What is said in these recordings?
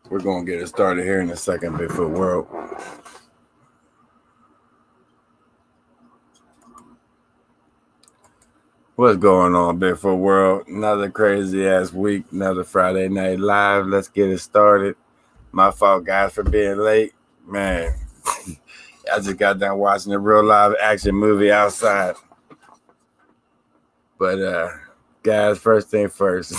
We're gonna get it started here in a second, Bigfoot World. What's going on, Bigfoot World? Another crazy ass week, another Friday night live. Let's get it started. My fault, guys, for being late. Man, I just got done watching a real live action movie outside. But guys, first thing first.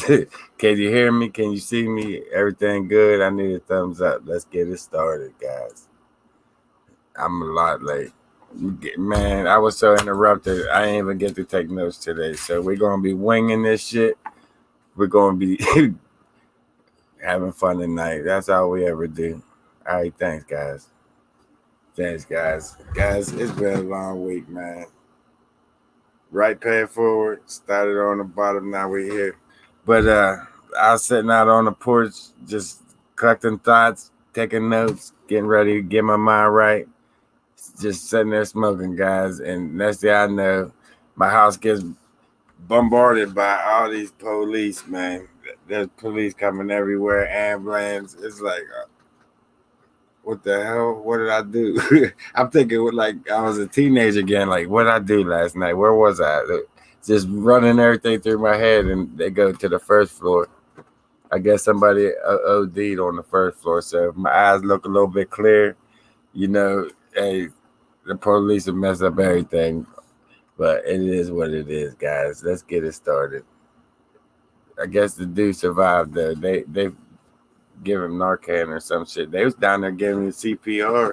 Can you hear me? Can you see me? Everything good? I need a thumbs up. Let's get it started, guys. I'm a lot late. Man, I was so interrupted. I didn't even get to take notes today. So we're gonna be winging this shit. We're gonna be having fun tonight. That's all we ever do. All right, thanks, guys. Thanks, guys. Guys, it's been a long week, man. Right pay forward. Started on the bottom. Now we're here. But I was sitting out on the porch, just collecting thoughts, taking notes, getting ready to get my mind right. Just sitting there smoking, guys. And next thing I know, my house gets bombarded by all these police, man. There's police coming everywhere, ambulance. It's like, what the hell? What did I do? I'm thinking, like I was a teenager again. Like, what did I do last night? Where was I? Just running everything through my head, and they go to the first floor. I guess somebody OD'd on the first floor. So if my eyes look a little bit clear, hey, the police have messed up everything. But it is what it is, guys. Let's get it started. I guess the dude survived though. They give him Narcan or some shit. They was down there giving him CPR.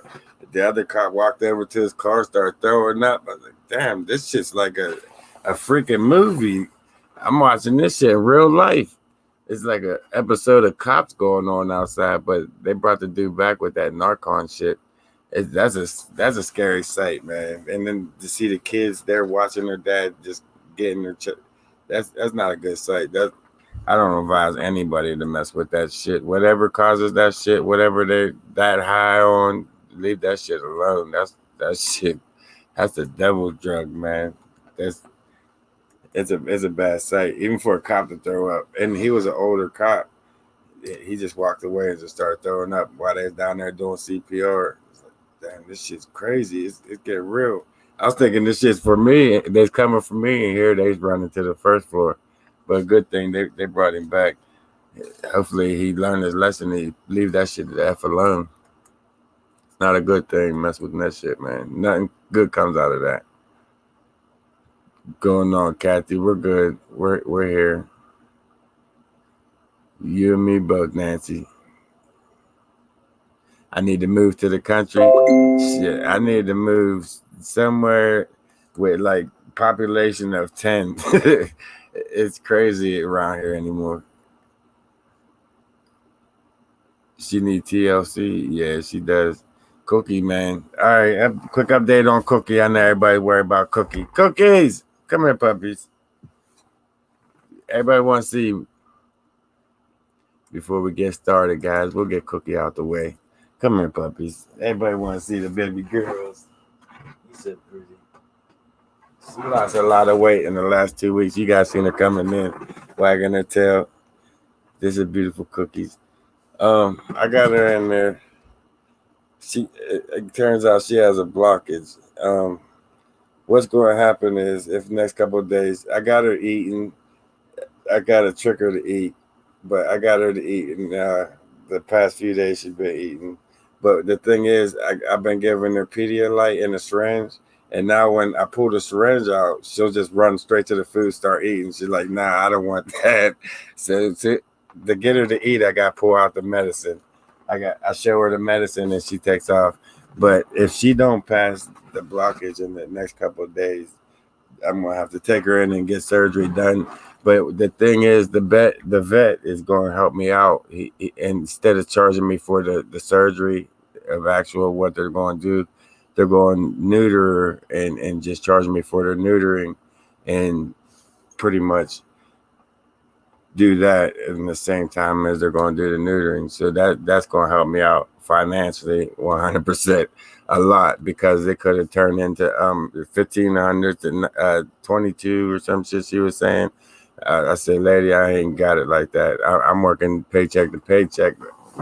The other cop walked over to his car, started throwing up. I was like, damn, this shit's like a freaking movie. I'm watching this shit in real life. It's like an episode of Cops going on outside, but they brought the dude back with that Narcan shit. That's a scary sight, man. And then to see the kids there watching their dad just getting their that's not a good sight. I don't advise anybody to mess with that shit. Whatever causes that shit, whatever they're that high on, leave that shit alone. That shit. That's the devil drug, man. It's a bad sight, even for a cop to throw up. And he was an older cop. He just walked away and just started throwing up while they was down there doing CPR. It's like, damn, this shit's crazy. It's getting real. I was thinking this shit's for me. They's coming for me, and here they's running to the first floor. But good thing they brought him back. Hopefully he learned his lesson. He leave that shit the F alone. It's not a good thing. Mess with that shit, man. Nothing good comes out of that. Going on, Kathy. We're good. We're here. You and me both, Nancy. I need to move to the country. Shit, I need to move somewhere with like population of 10. It's crazy around here anymore. She need TLC. Yeah, she does. Cookie, man. All right, quick update on Cookie. I know everybody worried about Cookie. Cookies! Come here, puppies. Everybody want to see you. Before we get started, guys, we'll get Cookie out the way. Come here, puppies. Everybody want to see the baby girls. He's so pretty. She lost a lot of weight in the last 2 weeks. You guys seen her coming in, wagging her tail. This is beautiful Cookies. I got her in there. It turns out she has a blockage. What's going to happen is if next couple of days, I got her eating. I got to trick her to eat, but I got her to eat. And the past few days she's been eating. But the thing is, I've been giving her Pedialyte in a syringe. And now when I pull the syringe out, she'll just run straight to the food, start eating. She's like, nah, I don't want that. So to get her to eat, I got to pull out the medicine. I show her the medicine and she takes off. But if she don't pass the blockage in the next couple of days, I'm gonna have to take her in and get surgery done. But the thing is, the vet is going to help me out. He instead of charging me for the surgery of actual what they're going to do, they're going to neuter and just charge me for the neutering and pretty much do that in the same time as they're going to do the neutering. So that's going to help me out financially 100% a lot, because it could have turned into 1,500 to 22 or some shit she was saying. I said, lady, I ain't got it like that. I'm working paycheck to paycheck.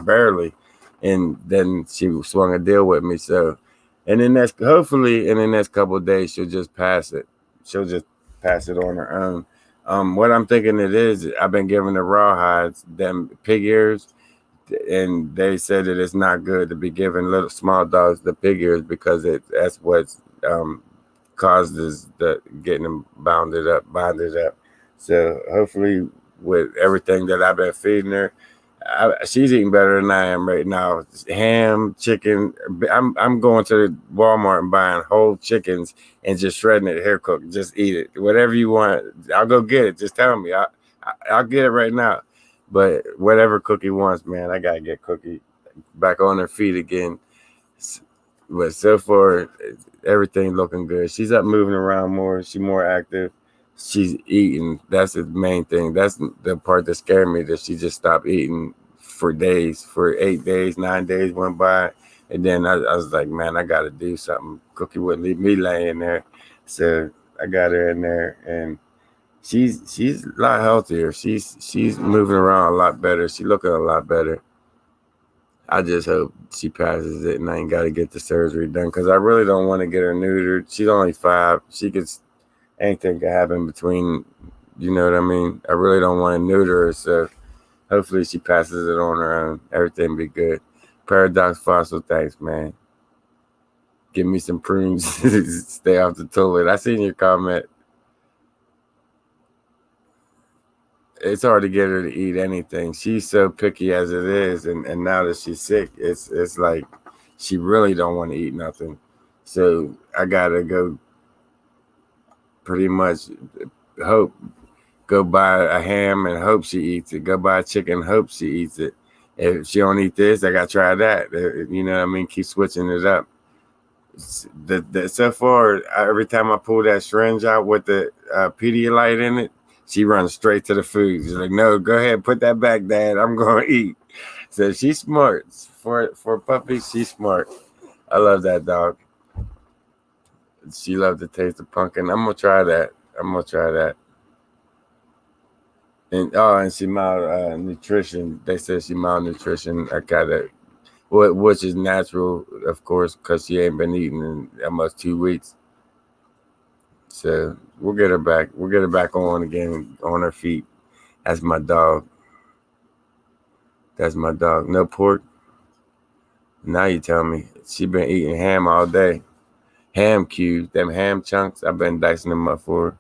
barely, and then she swung a deal with me. So, and then that's hopefully in the next couple of days she'll just pass it. She'll just pass it on her own. What I'm thinking it is, I've been giving the rawhides them pig ears, and they said that it's not good to be giving little small dogs the pig ears because that's what's causes the getting them bonded up. So hopefully, with everything that I've been feeding her, she's eating better than I am right now. Ham, chicken. I'm going to the Walmart and buying whole chickens and just shredding it here cooked. Just eat it. Whatever you want, I'll go get it. Just tell me. I'll get it right now. But whatever Cookie wants, man, I gotta get Cookie back on her feet again. But so far, everything looking good. She's up moving around more. She's more active. She's eating. That's the main thing. That's the part that scared me, that she just stopped eating for days. For 8 days, 9 days went by. And then I was like, man, I got to do something. Cookie wouldn't leave me laying there. So I got her in there, and she's a lot healthier. She's moving around a lot better. She's looking a lot better. I just hope she passes it and I ain't got to get the surgery done, because I really don't want to get her neutered. She's only 5. She could, anything could happen between, you know what I mean? I really don't want to neuter her, so hopefully she passes it on her own. Everything be good. Paradox Fossil, thanks, man. Give me some prunes. Stay off the toilet. I seen your comment. It's hard to get her to eat anything. She's so picky as it is, and now that she's sick, it's like she really don't want to eat nothing. So I gotta go pretty much go buy a ham and hope she eats it. Go buy a chicken, hope she eats it. If she don't eat this, I gotta try that. You know what I mean? Keep switching it up. So far, every time I pull that syringe out with the Pedialyte in it, she runs straight to the food. She's like, no, go ahead, put that back, Dad. I'm going to eat. So she's smart. For a puppy, she's smart. I love that dog. She loves the taste of pumpkin. I'm going to try that. And she malnutrition. They said she malnutrition. I got it. Which is natural, of course, because she ain't been eating in almost 2 weeks. So we'll get her back. We'll get her back on again, on her feet. That's my dog. No pork. Now you tell me. She been eating ham all day. Ham cubes, them ham chunks. I've been dicing them up for her.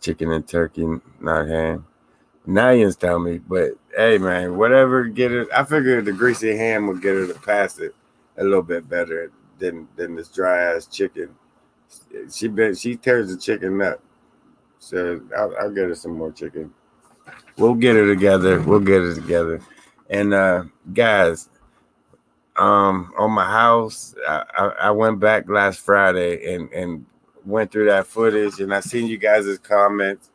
Chicken and turkey, not ham. Now you just tell me. But hey, man, whatever get her. I figured the greasy ham would get her to pass it a little bit better than this dry ass chicken. She tears the chicken up, so I'll get her some more chicken. We'll get her together. And guys, on my house, I went back last Friday and went through that footage, and I seen you guys' comments.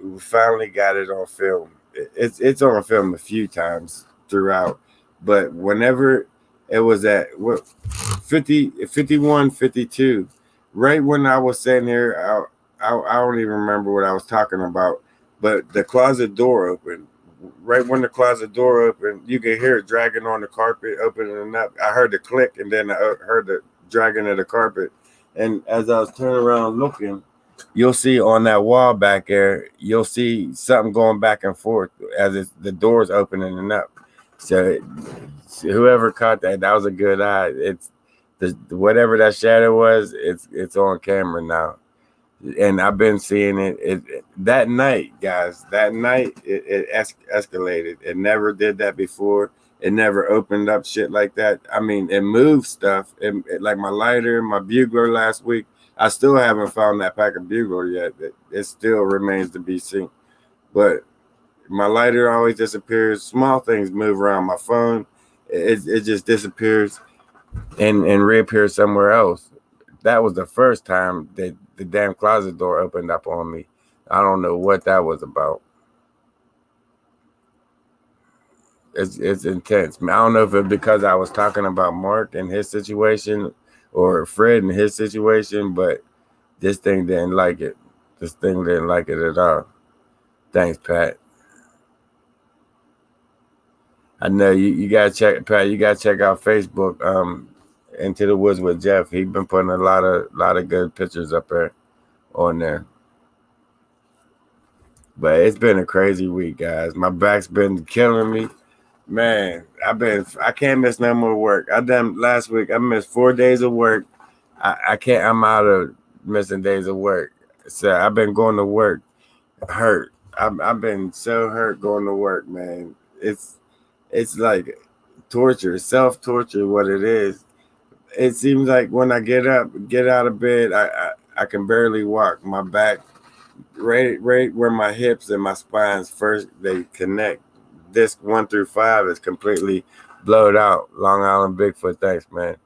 We finally got it on film. It's on film a few times throughout, but whenever it was at 51, 52. Right when I was sitting here, I don't even remember what I was talking about, but the closet door opened. Right when the closet door opened, you could hear it dragging on the carpet, opening up. I heard the click, and then I heard the dragging of the carpet. And as I was turning around looking, you'll see on that wall back there, you'll see something going back and forth as the door's opening and up. So whoever caught that was a good eye. It's whatever that shadow was, it's on camera now, and I've been seeing it that night, guys. That night it escalated. It never did that before. It never opened up shit like that. I mean, it moved stuff. Like my lighter, my bugler last week. I still haven't found that pack of bugler yet. It still remains to be seen. But my lighter always disappears. Small things move around. My phone, it just disappears and reappears somewhere else. That was the first time that the damn closet door opened up on me. I don't know what that was about. It's intense. I don't know if it's because I was talking about Mark and his situation or Fred and his situation, but this thing didn't like it. This thing didn't like it at all. Thanks, Pat. I know you gotta check, Pat. You gotta check out Facebook. Into the Woods with Jeff. He been putting a lot of good pictures up there on there. But it's been a crazy week, guys. My back's been killing me. Man, I can't miss no more work. I done last week. I missed 4 days of work. I can't. I'm out of missing days of work. So I've been going to work hurt. I've been so hurt going to work, man. It's like torture, self torture. What it is. It seems like when I get out of bed, I can barely walk. My back, right where my hips and my spines first they connect. Disc 1 through 5 is completely blowed out. Long Island Bigfoot, thanks, man.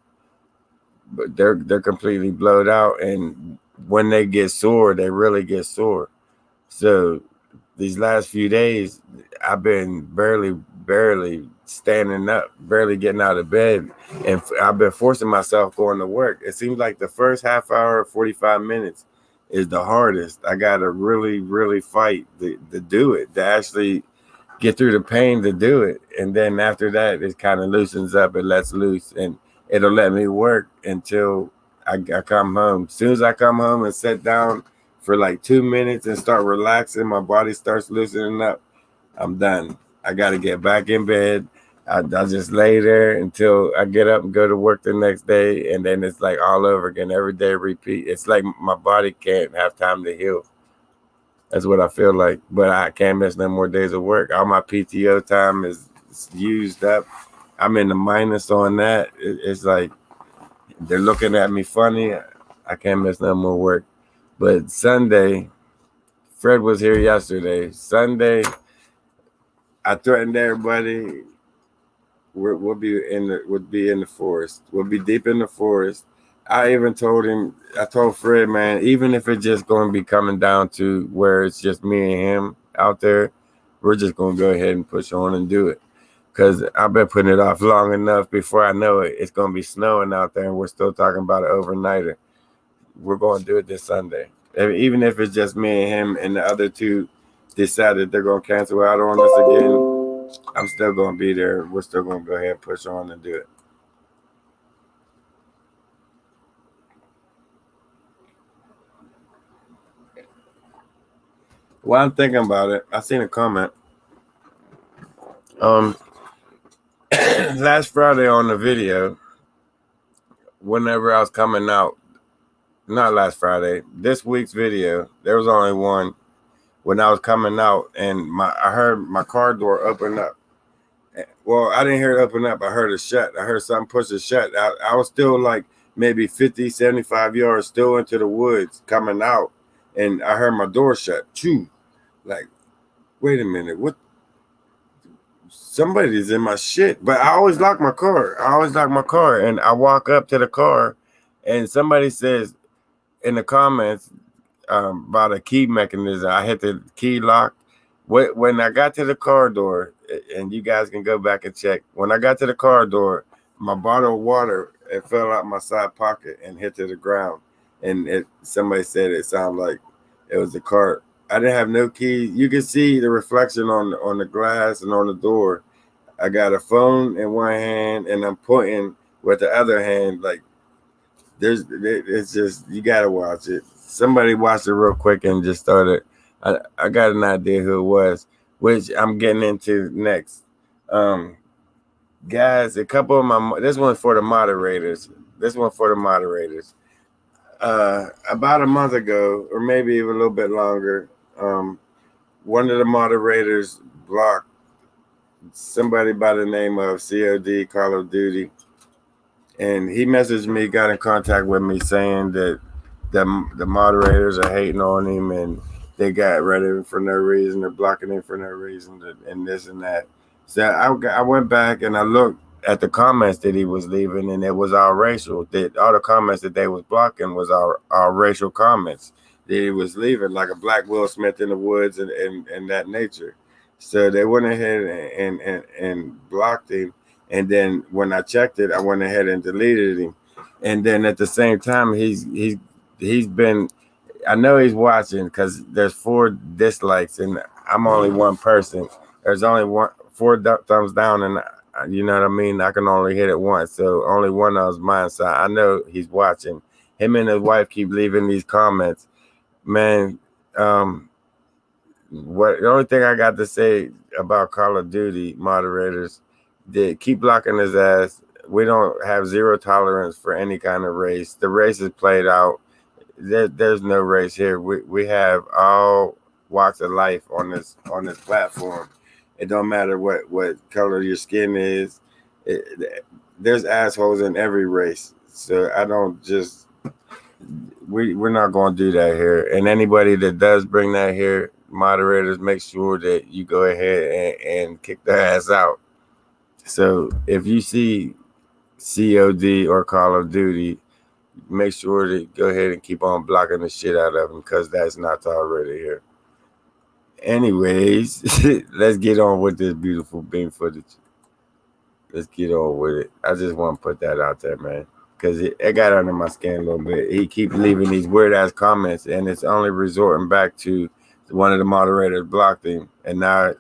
But they're completely blowed out, and when they get sore, they really get sore. So these last few days, I've been barely standing up, barely getting out of bed, and I've been forcing myself going to work. It seems like the first half hour, 45 minutes, is the hardest. I gotta really fight to do it, to actually get through the pain to do it, and then after that, it kind of loosens up. It lets loose, and it'll let me work until I come home. As soon as I come home and sit down for like 2 minutes and start relaxing, my body starts loosening up. I'm done. I got to get back in bed. I just lay there until I get up and go to work the next day, and then it's like all over again. Every day repeat. It's like my body can't have time to heal. That's what I feel like. But I can't miss no more days of work. All my PTO time is used up. I'm in the minus on that. It's like they're looking at me funny. I can't miss no more work. But Sunday, Fred was here yesterday. Sunday, I threatened everybody. We'll be in the forest. We'll be deep in the forest. I even told him. I told Fred, man, even if it's just going to be coming down to where it's just me and him out there, we're just going to go ahead and push on and do it. Because I've been putting it off long enough. Before I know it, it's going to be snowing out there, and we're still talking about an overnighter. We're going to do it this Sunday. Even if it's just me and him, and the other two decided they're going to cancel out on us again, I'm still going to be there. We're still going to go ahead and push on and do it. While I'm thinking about it, I seen a comment. Last Friday on the video, whenever I was coming out, not last Friday, this week's video, there was only one when I was coming out, and I heard my car door open up. Well, I didn't hear it open up. I heard it shut. I heard something push it shut. I was still like maybe 50, 75 yards still into the woods coming out, and I heard my door shut. Choo. Like, wait a minute, what? Somebody's in my shit. But I always lock my car. And I walk up to the car, and somebody says in the comments about a key mechanism. I hit the key lock. When I got to the car door, and you guys can go back and check. When I got to the car door, my bottle of water, it fell out my side pocket and hit to the ground. And somebody said it sounded like it was the car. I didn't have no key. You can see the reflection on the glass and on the door. I got a phone in one hand, and I'm pointing with the other hand. Like, it's just, you gotta watch it. Somebody watched it real quick and just started. I got an idea who it was, which I'm getting into next. Guys, a couple of this one's for the moderators. About a month ago, or maybe even a little bit longer, one of the moderators blocked somebody by the name of COD, Call of Duty, and he messaged me, got in contact with me saying that the moderators are hating on him, and they got rid of him for no reason, they're blocking him for no reason, and this and that. So I went back and I looked at the comments that he was leaving, and it was all racial. That all the comments that they was blocking was our racial comments that he was leaving, like a black Will Smith in the woods and that nature. So they went ahead and blocked him. And then when I checked it, I went ahead and deleted him. And then at the same time, he's been, I know he's watching because there's 4 dislikes and I'm only one person. There's only thumbs down, and you know what I mean. I can only hit it once, so only one of them's mine. So I know he's watching. Him and his wife keep leaving these comments, man. What the only thing I got to say about Call of Duty moderators, they keep blocking his ass. We don't have zero tolerance for any kind of race. The race is played out. There's no race here. We have all walks of life on this platform. It don't matter what color your skin is. There's assholes in every race. So I don't just we're not going to do that here. And anybody that does bring that here, moderators, make sure that you go ahead and kick their ass out. So if you see COD or Call of Duty, make sure to go ahead and keep on blocking the shit out of them, because that's not tolerated here. Anyways, let's get on with this beautiful beam footage. Let's get on with it. I just want to put that out there, man, because it got under my skin a little bit. He keep leaving these weird ass comments, and it's only resorting back to one of the moderators blocked him, and now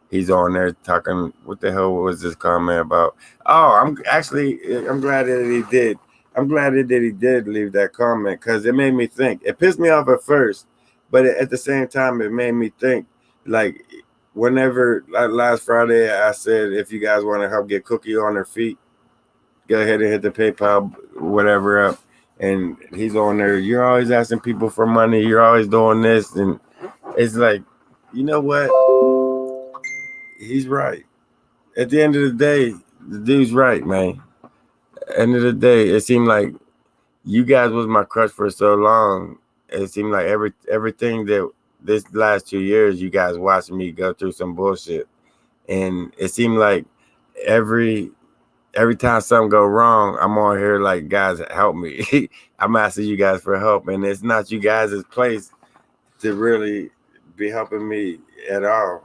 he's on there talking. What the hell was this comment about? Oh, I'm glad that he did. I'm glad that he did leave that comment, because it made me think. It pissed me off at first, but at the same time, it made me think. Like, whenever, like last Friday, I said, if you guys want to help get Cookie on her feet, go ahead and hit the PayPal, whatever up. And he's on there. You're always asking people for money. You're always doing this. And it's like, you know what? He's right. At the end of the day, the dude's right, man. End of the day, it seemed like you guys was my crush for so long. It seemed like everything that this last 2 years, you guys watched me go through some bullshit. And it seemed like every time something go wrong, I'm on here like, guys, help me. I'm asking you guys for help. And it's not you guys' place to really be helping me at all.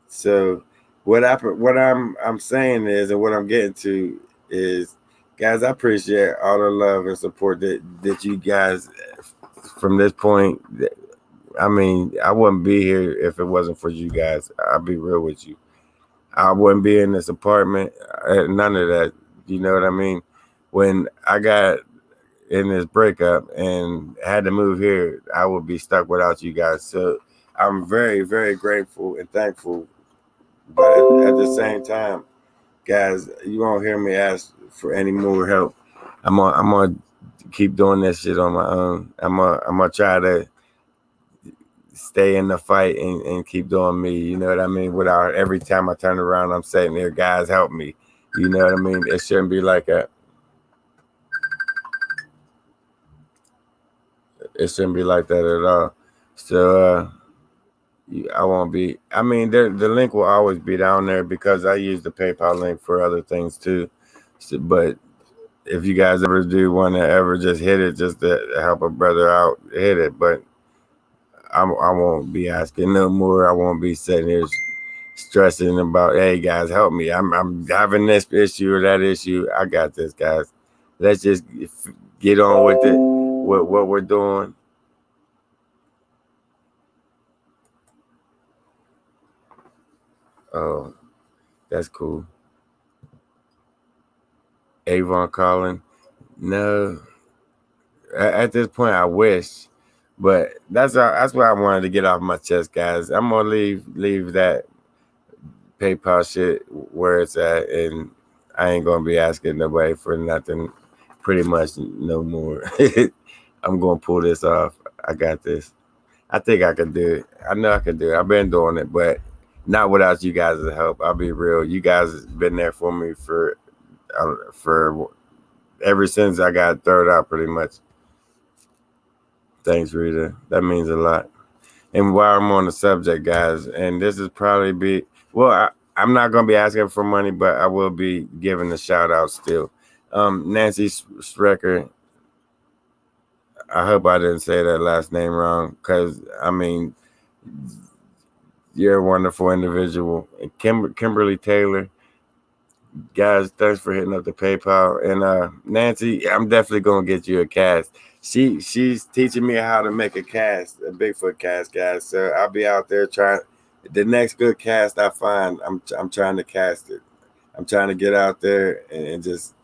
So what I'm saying is, and what I'm getting to is, guys, I appreciate all the love and support that you guys from this point. I mean, I wouldn't be here if it wasn't for you guys. I'll be real with you. I wouldn't be in this apartment. None of that. You know what I mean? When I got in this breakup and had to move here, I would be stuck without you guys. So I'm very, very grateful and thankful. But at the same time, guys, you won't hear me ask for any more help. I'm gonna keep doing this shit on my own. I'm gonna try to stay in the fight and keep doing me. You know what I mean? Without every time I turn around, I'm sitting there, guys, help me. You know what I mean? It shouldn't be like that. It shouldn't be like that at all. So I won't be. I mean, the link will always be down there, because I use the PayPal link for other things too. So, but if you guys ever do want to ever just hit it, just to help a brother out, hit it. But I won't be asking no more. I won't be sitting here stressing about, hey guys, help me. I'm having this issue or that issue. I got this, guys. Let's just get on with it. What we're doing. Oh, that's cool. Avon calling. No, at this point, I wish, but that's what I wanted to get off my chest, guys. I'm gonna leave that PayPal shit where it's at, and I ain't gonna be asking nobody for nothing, pretty much no more. I'm gonna pull this off. I got this. I think I can do it. I know I can do it. I've been doing it, but not without you guys' help. I'll be real. You guys have been there for me for ever since I got thrown out, pretty much. Thanks, Rita. That means a lot. And while I'm on the subject, guys, and this is probably I'm not gonna be asking for money, but I will be giving a shout out still. Nancy Strecker. I hope I didn't say that last name wrong, because I mean, you're a wonderful individual. And Kimberly Taylor, guys, thanks for hitting up the PayPal. And Nancy, I'm definitely gonna get you a cast. She's teaching me how to make a cast, a Bigfoot cast, guys. So I'll be out there trying. The next good cast I find, I'm trying to cast it. I'm trying to get out there and just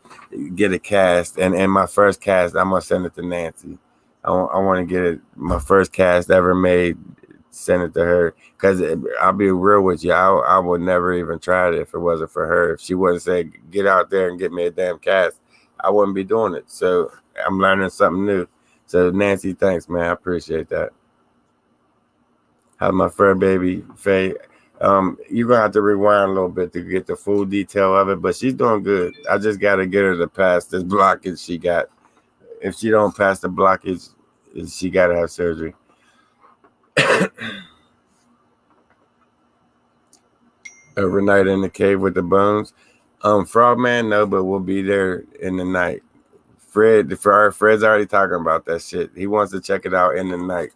get a cast. And my first cast, I'm gonna send it to Nancy. I want to get it, my first cast ever made. Send it to her, because I'll be real with you. I would never even try it if it wasn't for her. If she wouldn't say, "Get out there and get me a damn cast," I wouldn't be doing it. So I'm learning something new. So Nancy, thanks, man. I appreciate that. How's my fur baby Faye? You're gonna have to rewind a little bit to get the full detail of it, but she's doing good. I just gotta get her to pass this blockage she got. If she don't pass the blockage, she gotta have surgery. Overnight in the cave with the bones. Frogman, no, but we'll be there in the night. Fred's already talking about that shit. He wants to check it out in the night.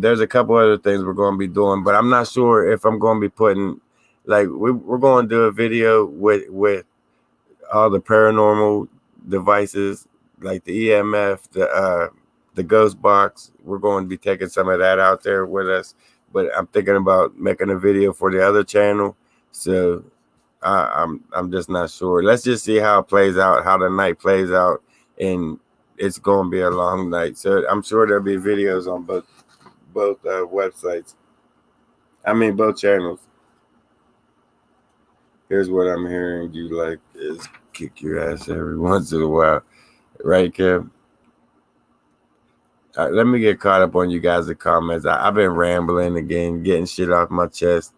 There's a couple other things we're going to be doing, but I'm not sure if I'm going to be putting, like, we're going to do a video with all the paranormal devices, like the EMF, the ghost box. We're going to be taking some of that out there with us, but I'm thinking about making a video for the other channel. So I'm just not sure. Let's just see how it plays out, how the night plays out, and it's going to be a long night. So I'm sure there'll be videos on both websites. I mean, both channels. Here's what I'm hearing you like is kick your ass every once in a while. Right, Kev? Let me get caught up on you guys' comments. I've been rambling again, getting shit off my chest.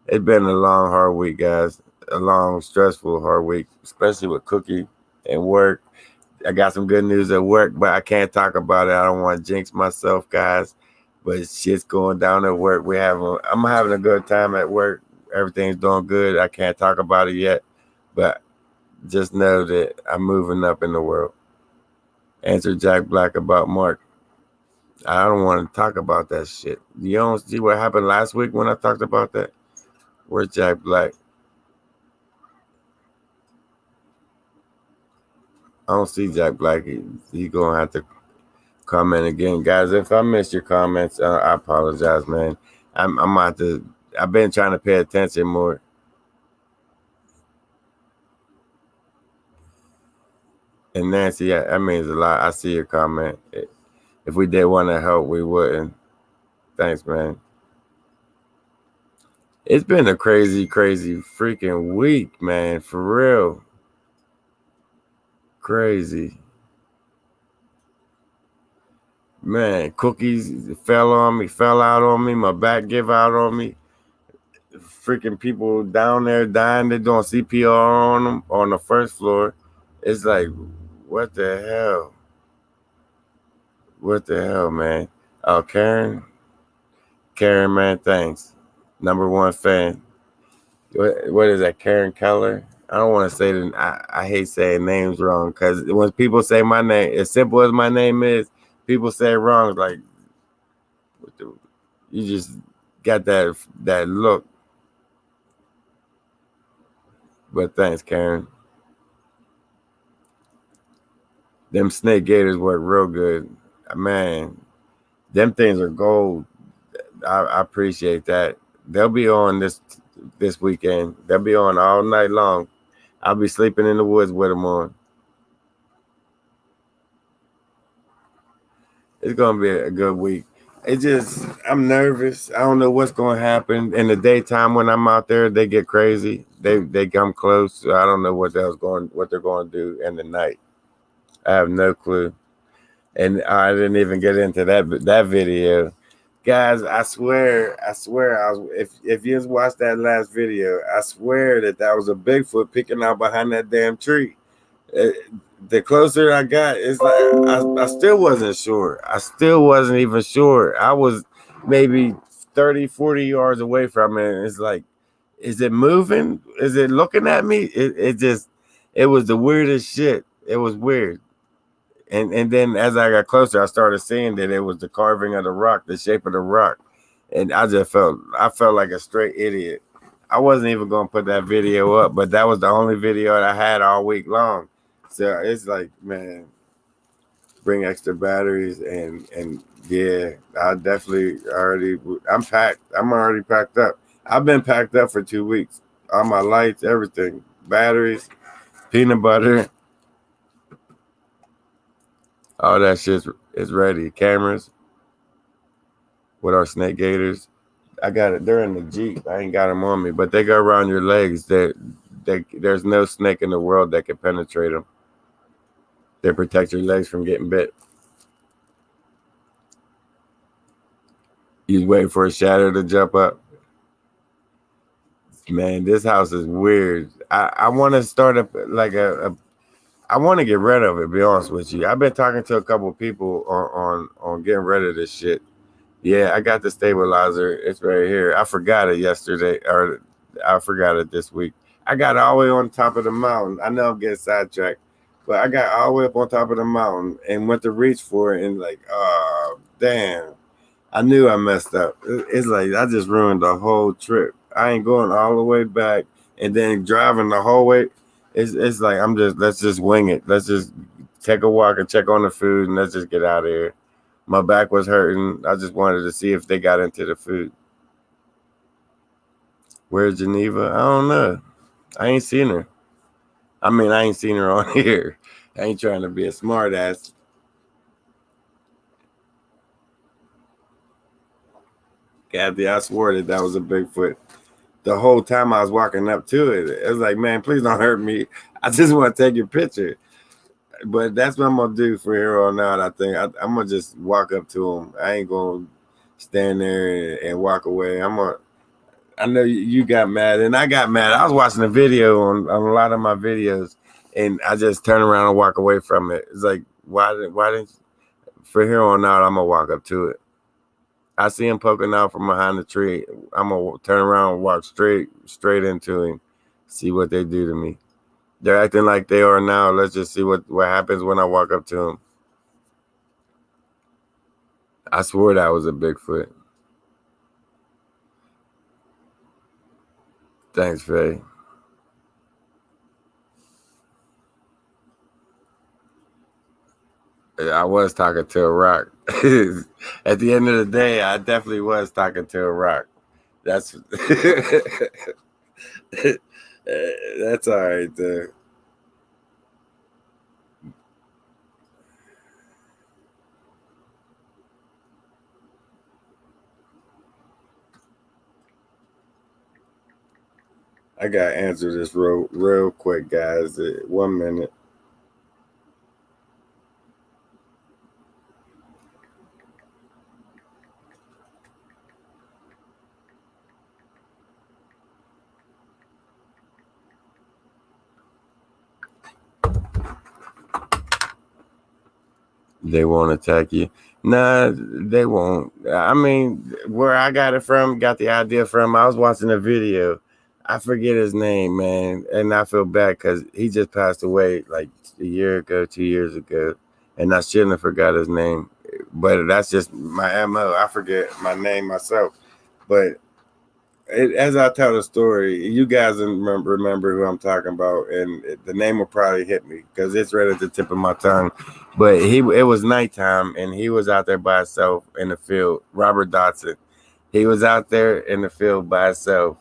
It's been a long, hard week, guys. A long, stressful, hard week, especially with Cookie and work. I got some good news at work, but I can't talk about it. I don't want to jinx myself, guys. But shit's going down at work. I'm having a good time at work. Everything's doing good. I can't talk about it yet, but just know that I'm moving up in the world. Answer Jack Black about Mark. I don't want to talk about that shit. You don't see what happened last week when I talked about that? Where's Jack Black? I don't see Jack Black. He gonna have to comment again, guys. If I missed your comments, I apologize, man. I'm about to. I've been trying to pay attention more. And Nancy, that means a lot. I see your comment. If we did want to help, we wouldn't. Thanks, man. It's been a crazy, crazy freaking week, man. For real. Crazy. Man, cookies fell out on me. My back give out on me. Freaking people down there dying. They're doing CPR on them on the first floor. It's like, what the hell? What the hell, man? Oh, Karen, man, thanks. Number one fan. What is that, Karen Keller? I don't want to say that. I hate saying names wrong, because when people say my name, as simple as my name is, people say it wrong. Like, you just got that look. But thanks, Karen. Them snake gators work real good, man. Them things are gold. I appreciate that. They'll be on this weekend. They'll be on all night long. I'll be sleeping in the woods with them on. It's gonna be a good week. I'm nervous. I don't know what's gonna happen in the daytime. When I'm out there, they get crazy. They come close. So I don't know what they're going to do in the night. I have no clue. And I didn't even get into that video. Guys, I swear, if you just watched that last video, I swear that was a Bigfoot peeking out behind that damn tree. The closer I got, it's like I still wasn't sure. I still wasn't even sure. I was maybe 30, 40 yards away from it. And it's like, is it moving? Is it looking at me? It was the weirdest shit. It was weird. And then as I got closer, I started seeing that it was the carving of the rock, the shape of the rock. And I felt like a straight idiot. I wasn't even going to put that video up, but that was the only video that I had all week long. So it's like, man, bring extra batteries, and yeah, I definitely already. I'm packed. I'm already packed up. I've been packed up for 2 weeks. All my lights, everything, batteries, peanut butter, all that shit is ready. Cameras with our snake gators. I got it. They're in the Jeep. I ain't got them on me, but they go around your legs. There's no snake in the world that can penetrate them. They protect your legs from getting bit. You waiting for a shadow to jump up. Man, this house is weird. I want to start up like I want to get rid of it. To be honest with you, I've been talking to a couple of people on getting rid of this shit. Yeah, I got the stabilizer. It's right here. I forgot it yesterday, or I forgot it this week. I got it all the way on top of the mountain. I know I'm getting sidetracked, but I got all the way up on top of the mountain and went to reach for it, and like, oh damn, I knew I messed up. It's like I just ruined the whole trip. I ain't going all the way back, and then driving the whole way. It's like let's just wing it. Let's just take a walk and check on the food, and let's just get out of here. My back was hurting. I just wanted to see if they got into the food. Where's Geneva? I don't know. I ain't seen her. I mean, I ain't seen her on here. I ain't trying to be a smart ass. Kathy, I swore that was a Bigfoot. The whole time I was walking up to it, it was like, man, please don't hurt me. I just want to take your picture. But that's what I'm gonna do from here on out. I think I'm gonna just walk up to him. I ain't gonna stand there and walk away. I know you got mad, and I got mad. I was watching a video on a lot of my videos, and I just turn around and walk away from it. It's like, why didn't? For here on out, I'm gonna walk up to it. I see him poking out from behind the tree. I'm gonna turn around and walk straight into him, see what they do to me. They're acting like they are now. Let's just see what happens when I walk up to him. I swore that was a Bigfoot. Thanks, Faye. I was talking to a rock. At the end of the day, I definitely was talking to a rock. That's that's all right there. I gotta answer this real quick, guys. 1 minute. They won't attack you. Nah, they won't. I mean, where I got it from, got the idea from, I was watching a video. I forget his name, man. And I feel bad because he just passed away like a year ago, 2 years ago. And I shouldn't have forgot his name. But that's just my MO. I forget my name myself. But as I tell the story, you guys remember who I'm talking about, and the name will probably hit me because it's right at the tip of my tongue. But it was nighttime, and he was out there by himself in the field. Robert Dodson, he was out there in the field by himself,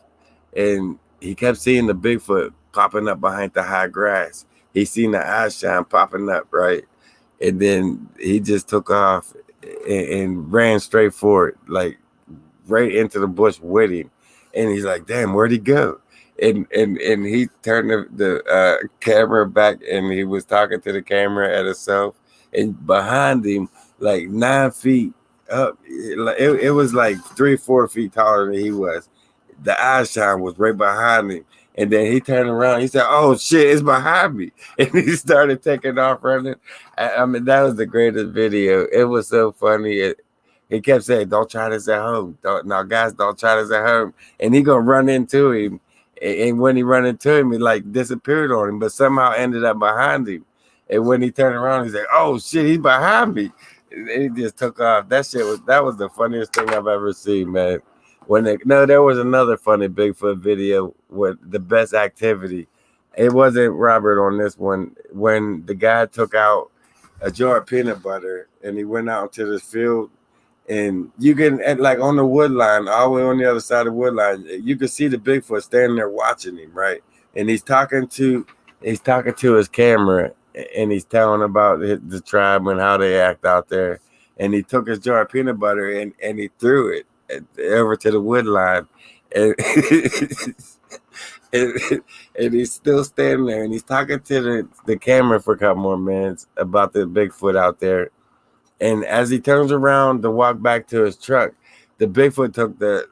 and he kept seeing the Bigfoot popping up behind the high grass. He seen the eye shine popping up, right, and then he just took off and ran straight for it, like right into the bush with him. And he's like, damn, where'd he go? And he turned the camera back, and he was talking to the camera at himself. And behind him, like 9 feet up, it was like 3-4 feet taller than he was. The eye shine was right behind him. And then he turned around. He said, oh, shit, it's behind me. And he started taking off running. I mean, that was the greatest video. It was so funny. He kept saying, don't try this at home. Guys, don't try this at home. And he going to run into him. And when he run into him, he like disappeared on him, but somehow ended up behind him. And when he turned around, he said, oh, shit, he's behind me. And he just took off. That was the funniest thing I've ever seen, man. There was another funny Bigfoot video with the best activity. It wasn't Robert on this one. When the guy took out a jar of peanut butter, and he went out into this field. And you can, and like on the wood line, all the way on the other side of the wood line, you can see the Bigfoot standing there watching him, right? And he's talking to his camera, and he's telling about the tribe and how they act out there. And he took his jar of peanut butter and he threw it over to the wood line, and and, and he's still standing there, and he's talking to the camera for a couple more minutes about the Bigfoot out there. And as he turns around to walk back to his truck, the Bigfoot took the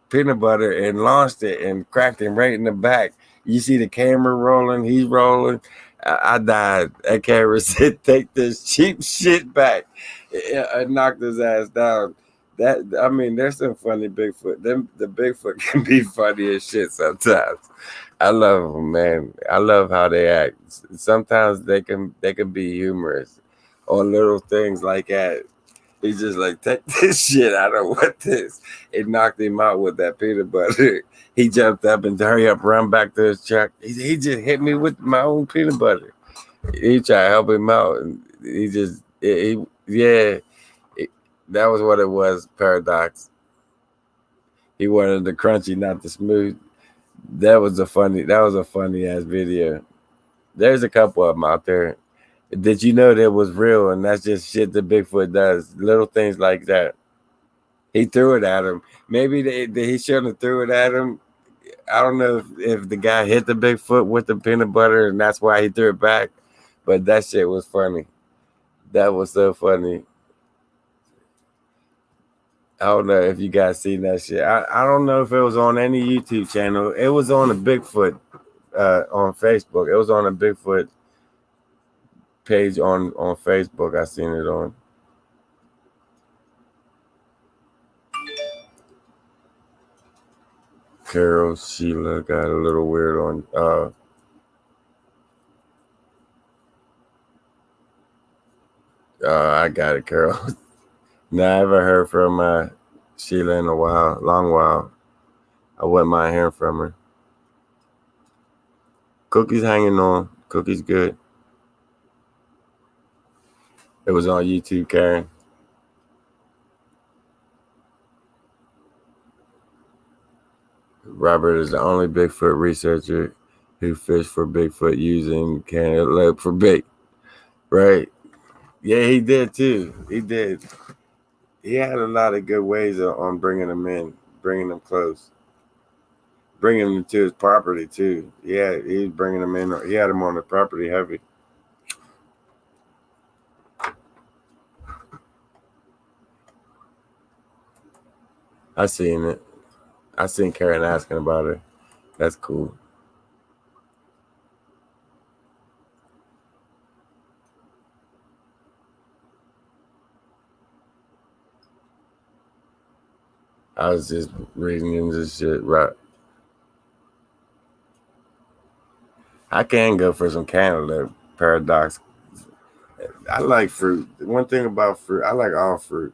peanut butter and launched it and cracked him right in the back. You see the camera rolling, he's rolling. I died. That camera said, "Take this cheap shit back." I knocked his ass down. There's some funny Bigfoot. The Bigfoot can be funny as shit sometimes. I love them, man. I love how they act. Sometimes they can be humorous on little things like that. He's just like, "Take this shit. I don't want this." It knocked him out with that peanut butter. He jumped up and hurry up, run back to his truck. He just hit me with my own peanut butter. He tried to help him out, and that was what it was. Paradox. He wanted the crunchy, not the smooth. That was a funny ass video. There's a couple of them out there. Did you know that was real? And that's just shit that Bigfoot does. Little things like that. He threw it at him. Maybe he shouldn't have threw it at him. I don't know if the guy hit the Bigfoot with the peanut butter and that's why he threw it back. But that shit was funny. That was so funny. I don't know if you guys seen that shit. I don't know if it was on any YouTube channel. It was on a Bigfoot on Facebook. It was on a Bigfoot page on Facebook. I seen it on. Carol Sheila got a little weird on. I got it, Carol. No, I haven't heard from Sheila in a long while. I wouldn't mind hearing from her. Cookie's hanging on. Cookie's good. It was on YouTube, Karen. Robert is the only Bigfoot researcher who fished for Bigfoot using cantaloupe for bait. Right. Yeah, he did too. He did. He had a lot of good ways on bringing them in, bringing them close, bringing them to his property too. Yeah, he was bringing them in. He had them on the property heavy. I seen it. I seen Karen asking about it. That's cool. I was just reading this shit, right? I can go for some cantaloupe. Paradox. I like fruit. One thing about fruit, I like all fruit.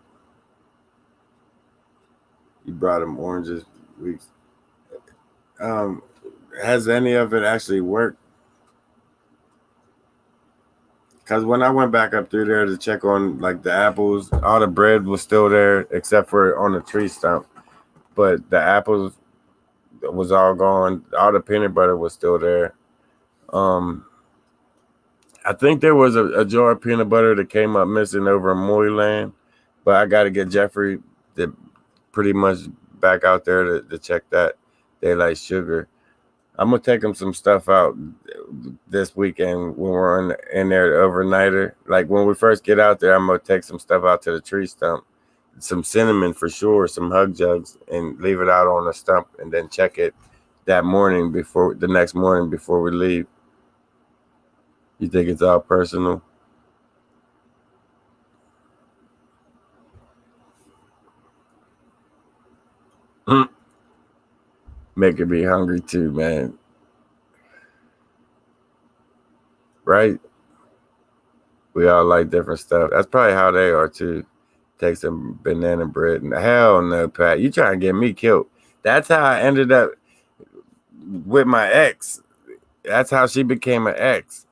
You brought him oranges. Has any of it actually worked? Because when I went back up through there to check on like the apples, all the bread was still there except for on the tree stump. But the apples was all gone. All the peanut butter was still there. I think there was a jar of peanut butter that came up missing over in Moyland, but I got to get Jeffrey to pretty much back out there to check that. Daylight sugar. I'm gonna take him some stuff out this weekend when we're in there the overnighter. Like when we first get out there, I'm gonna take some stuff out to the tree stump, some cinnamon for sure, some hug jugs, and leave it out on the stump, and then check it the next morning before we leave. You think it's all personal? Making me hungry too, man. Right? We all like different stuff. That's probably how they are too. Take some banana bread. And hell no, Pat. You trying to get me killed. That's how I ended up with my ex. That's how she became an ex.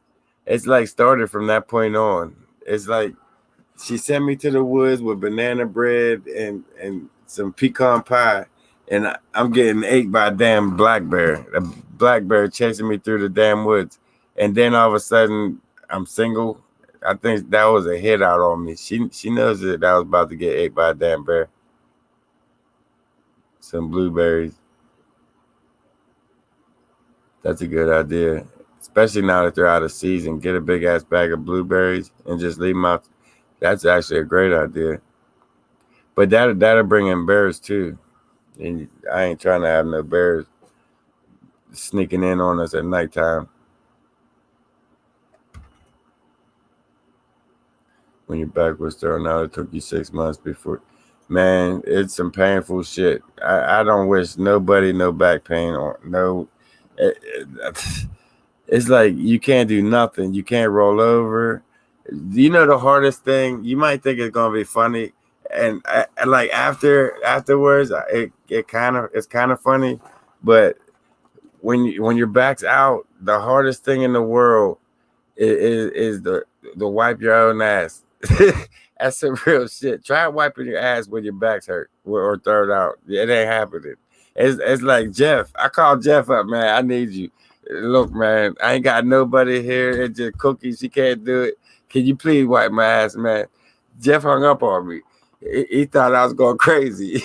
It's like started from that point on. It's like she sent me to the woods with banana bread and some pecan pie, and I'm getting ate by a damn black bear. A black bear chasing me through the damn woods, and then all of a sudden I'm single. I think that was a hit out on me. She knows that I was about to get ate by a damn bear. Some blueberries. That's a good idea, especially now that they're out of season. Get a big ass bag of blueberries and just leave them out. That's actually a great idea. But that'll bring in bears too. And I ain't trying to have no bears sneaking in on us at nighttime. When your back was thrown out, it took you 6 months before. Man, it's some painful shit. I don't wish nobody no back pain or no. It's like you can't do nothing. You can't roll over. You know the hardest thing. You might think it's gonna be funny, and like afterwards, it's kind of funny, but when your back's out, the hardest thing in the world is the wipe your own ass. That's some real shit. Try wiping your ass when your back's hurt or third out. It ain't happening. It's like Jeff. I called Jeff up, man. I need you. Look, man, I ain't got nobody here. It's just Cookie. She can't do it. Can you please wipe my ass, man? Jeff hung up on me. He thought I was going crazy.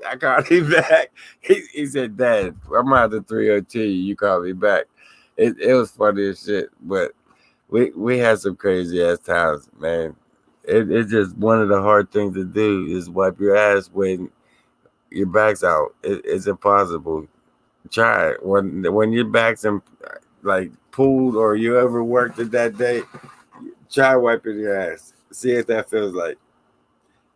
I called him back. He said, Dad, I'm out the 302. You called me back. It was funny as shit, but we had some crazy ass times, man. It's just one of the hard things to do is wipe your ass when your back's out. It's impossible. Try it when your back's in, like pulled or you overworked it that day. Try wiping your ass. See if that feels like.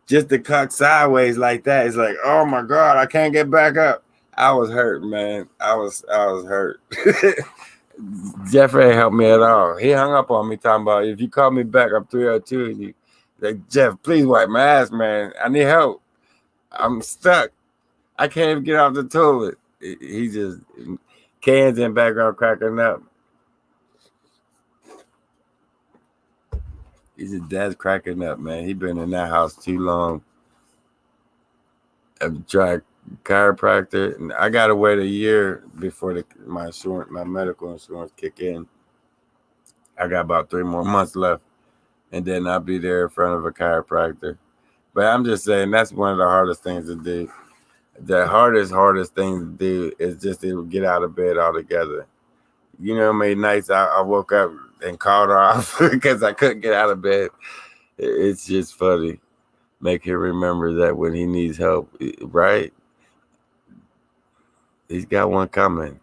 Just to cock sideways like that, it's like, oh my God, I can't get back up. I was hurt, man. I was hurt. Jeffrey ain't helped me at all. He hung up on me talking about if you call me back, I'm 302. And you like, Jeff, please wipe my ass, man. I need help. I'm stuck. I can't even get off the toilet. He just cans in background cracking up. He's a dad's cracking up, man. He been in that house too long. I've tried chiropractor, and I gotta wait a year before my medical insurance kick in. I got about 3 more months left, and then I'll be there in front of a chiropractor. But I'm just saying that's one of the hardest things to do. The hardest thing to do is just to get out of bed altogether. You know how many nights I woke up and called off because I couldn't get out of bed. It's just funny. Make him remember that when he needs help, right? He's got one coming.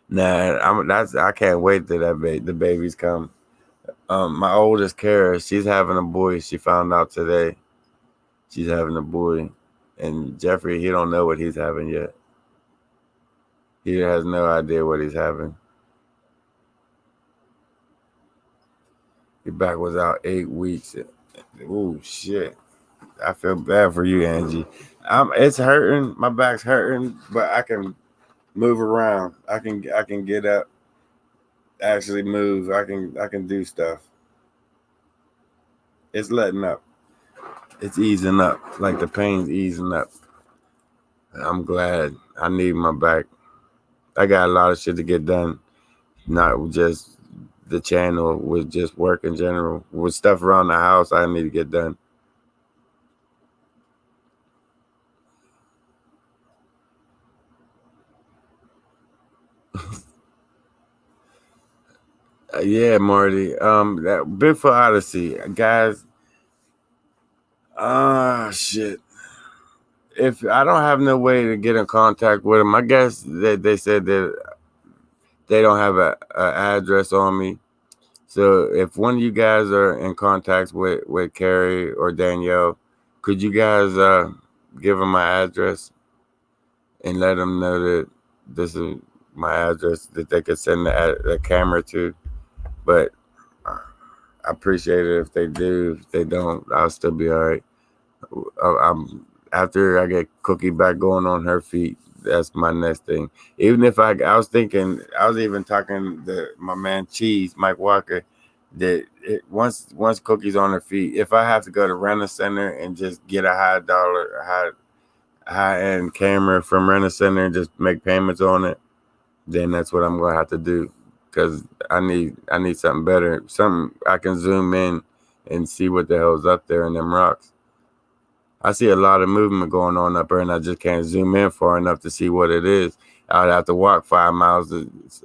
Nah, I can't wait till the babies come. My oldest, Kara, she's having a boy. She found out today. She's having a boy. And Jeffrey, he don't know what he's having yet. He has no idea what he's having. Your back was out 8 weeks. Oh shit! I feel bad for you, Angie. It's hurting. My back's hurting, but I can move around. I can get up. Actually move. I can do stuff. It's letting up. It's easing up. Like the pain's easing up. I'm glad. I need my back. I got a lot of shit to get done. Not just the channel, with just work in general. With stuff around the house I need to get done. Yeah, Marty. That Bigfoot Odyssey, guys. Shit. If I don't have no way to get in contact with them, I guess that they said that they don't have a address on me. So if one of you guys are in contact with Carrie or Danielle, could you guys give them my address and let them know that this is my address that they could send the camera to? But I appreciate it if they do. If they don't, I'll still be all right. I'm after I get Cookie back going on her feet. That's my next thing. Even if I was thinking, I was even talking to my man Cheese, Mike Walker. Once Cookie's on her feet, if I have to go to Rent a Center and just get a high end camera from Rent a Center and just make payments on it, then that's what I'm gonna have to do. Because I need something better, something I can zoom in and see what the hell's up there in them rocks. I see a lot of movement going on up there, and I just can't zoom in far enough to see what it is. I'd have to walk 5 miles.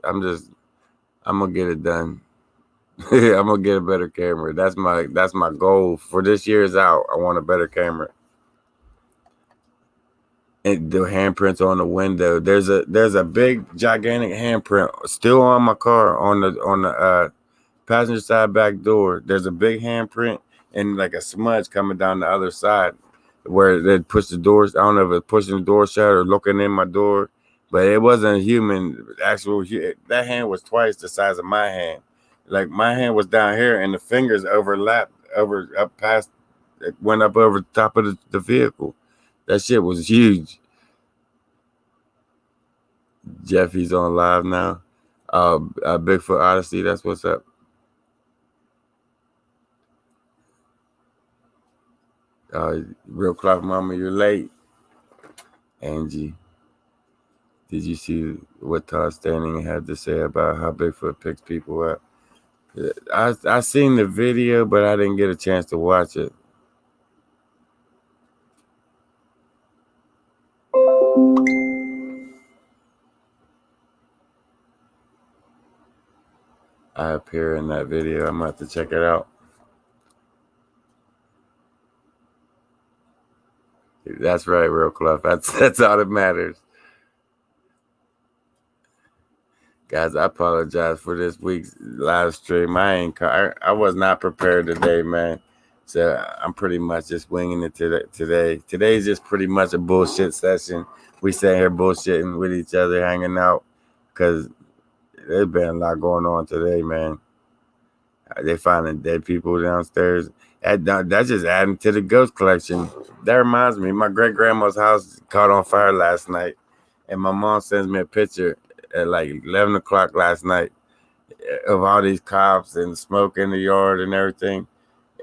I'm gonna get it done. I'm gonna get a better camera. That's my goal for this year's out. I want a better camera. And the handprints on the window. There's a big gigantic handprint still on my car on the passenger side back door. There's a big handprint and like a smudge coming down the other side where they push the doors. I don't know if it's pushing the door shut or looking in my door, but it wasn't a human. That hand was twice the size of my hand. Like my hand was down here and the fingers overlapped up past. It went up over the top of the vehicle. That shit was huge. Jeffy's on live now. Bigfoot Odyssey, that's what's up. Real Clock Mama, you're late. Angie, did you see what Todd Standing had to say about how Bigfoot picks people up? I seen the video, but I didn't get a chance to watch it. I appear in that video. I'm about to check it out. That's right, Real Clough. That's all that matters. Guys, I apologize for this week's live stream. I was not prepared today, man. So I'm pretty much just winging it today. Today's just pretty much a bullshit session. We sat here bullshitting with each other, hanging out, because there's been a lot going on today, man. They finding dead people downstairs. That's just adding to the ghost collection. That reminds me, my great grandma's house caught on fire last night, and my mom sends me a picture at like 11 o'clock last night of all these cops and smoke in the yard and everything.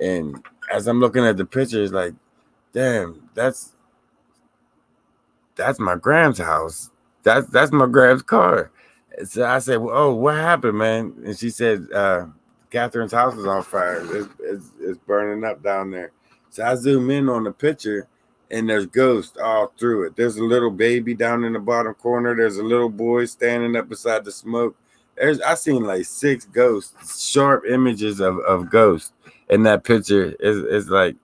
And as I'm looking at the picture, it's like, damn, that's my grand's house. That's my grand's car. So I said, well, oh, what happened, man? And she said, Catherine's house is on fire. It's burning up down there. So I zoom in on the picture, and there's ghosts all through it. There's a little baby down in the bottom corner. There's a little boy standing up beside the smoke. I seen like 6 ghosts, sharp images of ghosts in that picture. It's like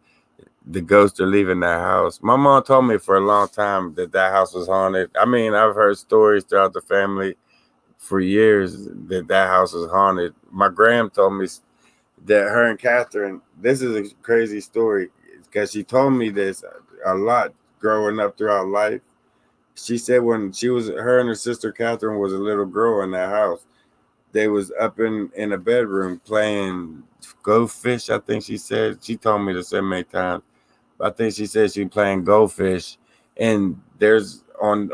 the ghosts are leaving that house. My mom told me for a long time that house was haunted. I mean, I've heard stories throughout the family for years that house was haunted. My gram told me that her and Catherine, this is a crazy story because she told me this a lot growing up throughout life. She said when her and her sister Catherine was a little girl in that house, they was up in a bedroom playing Go Fish. I think she said, she told me this so many times. I think she said she was playing Go Fish, and there's on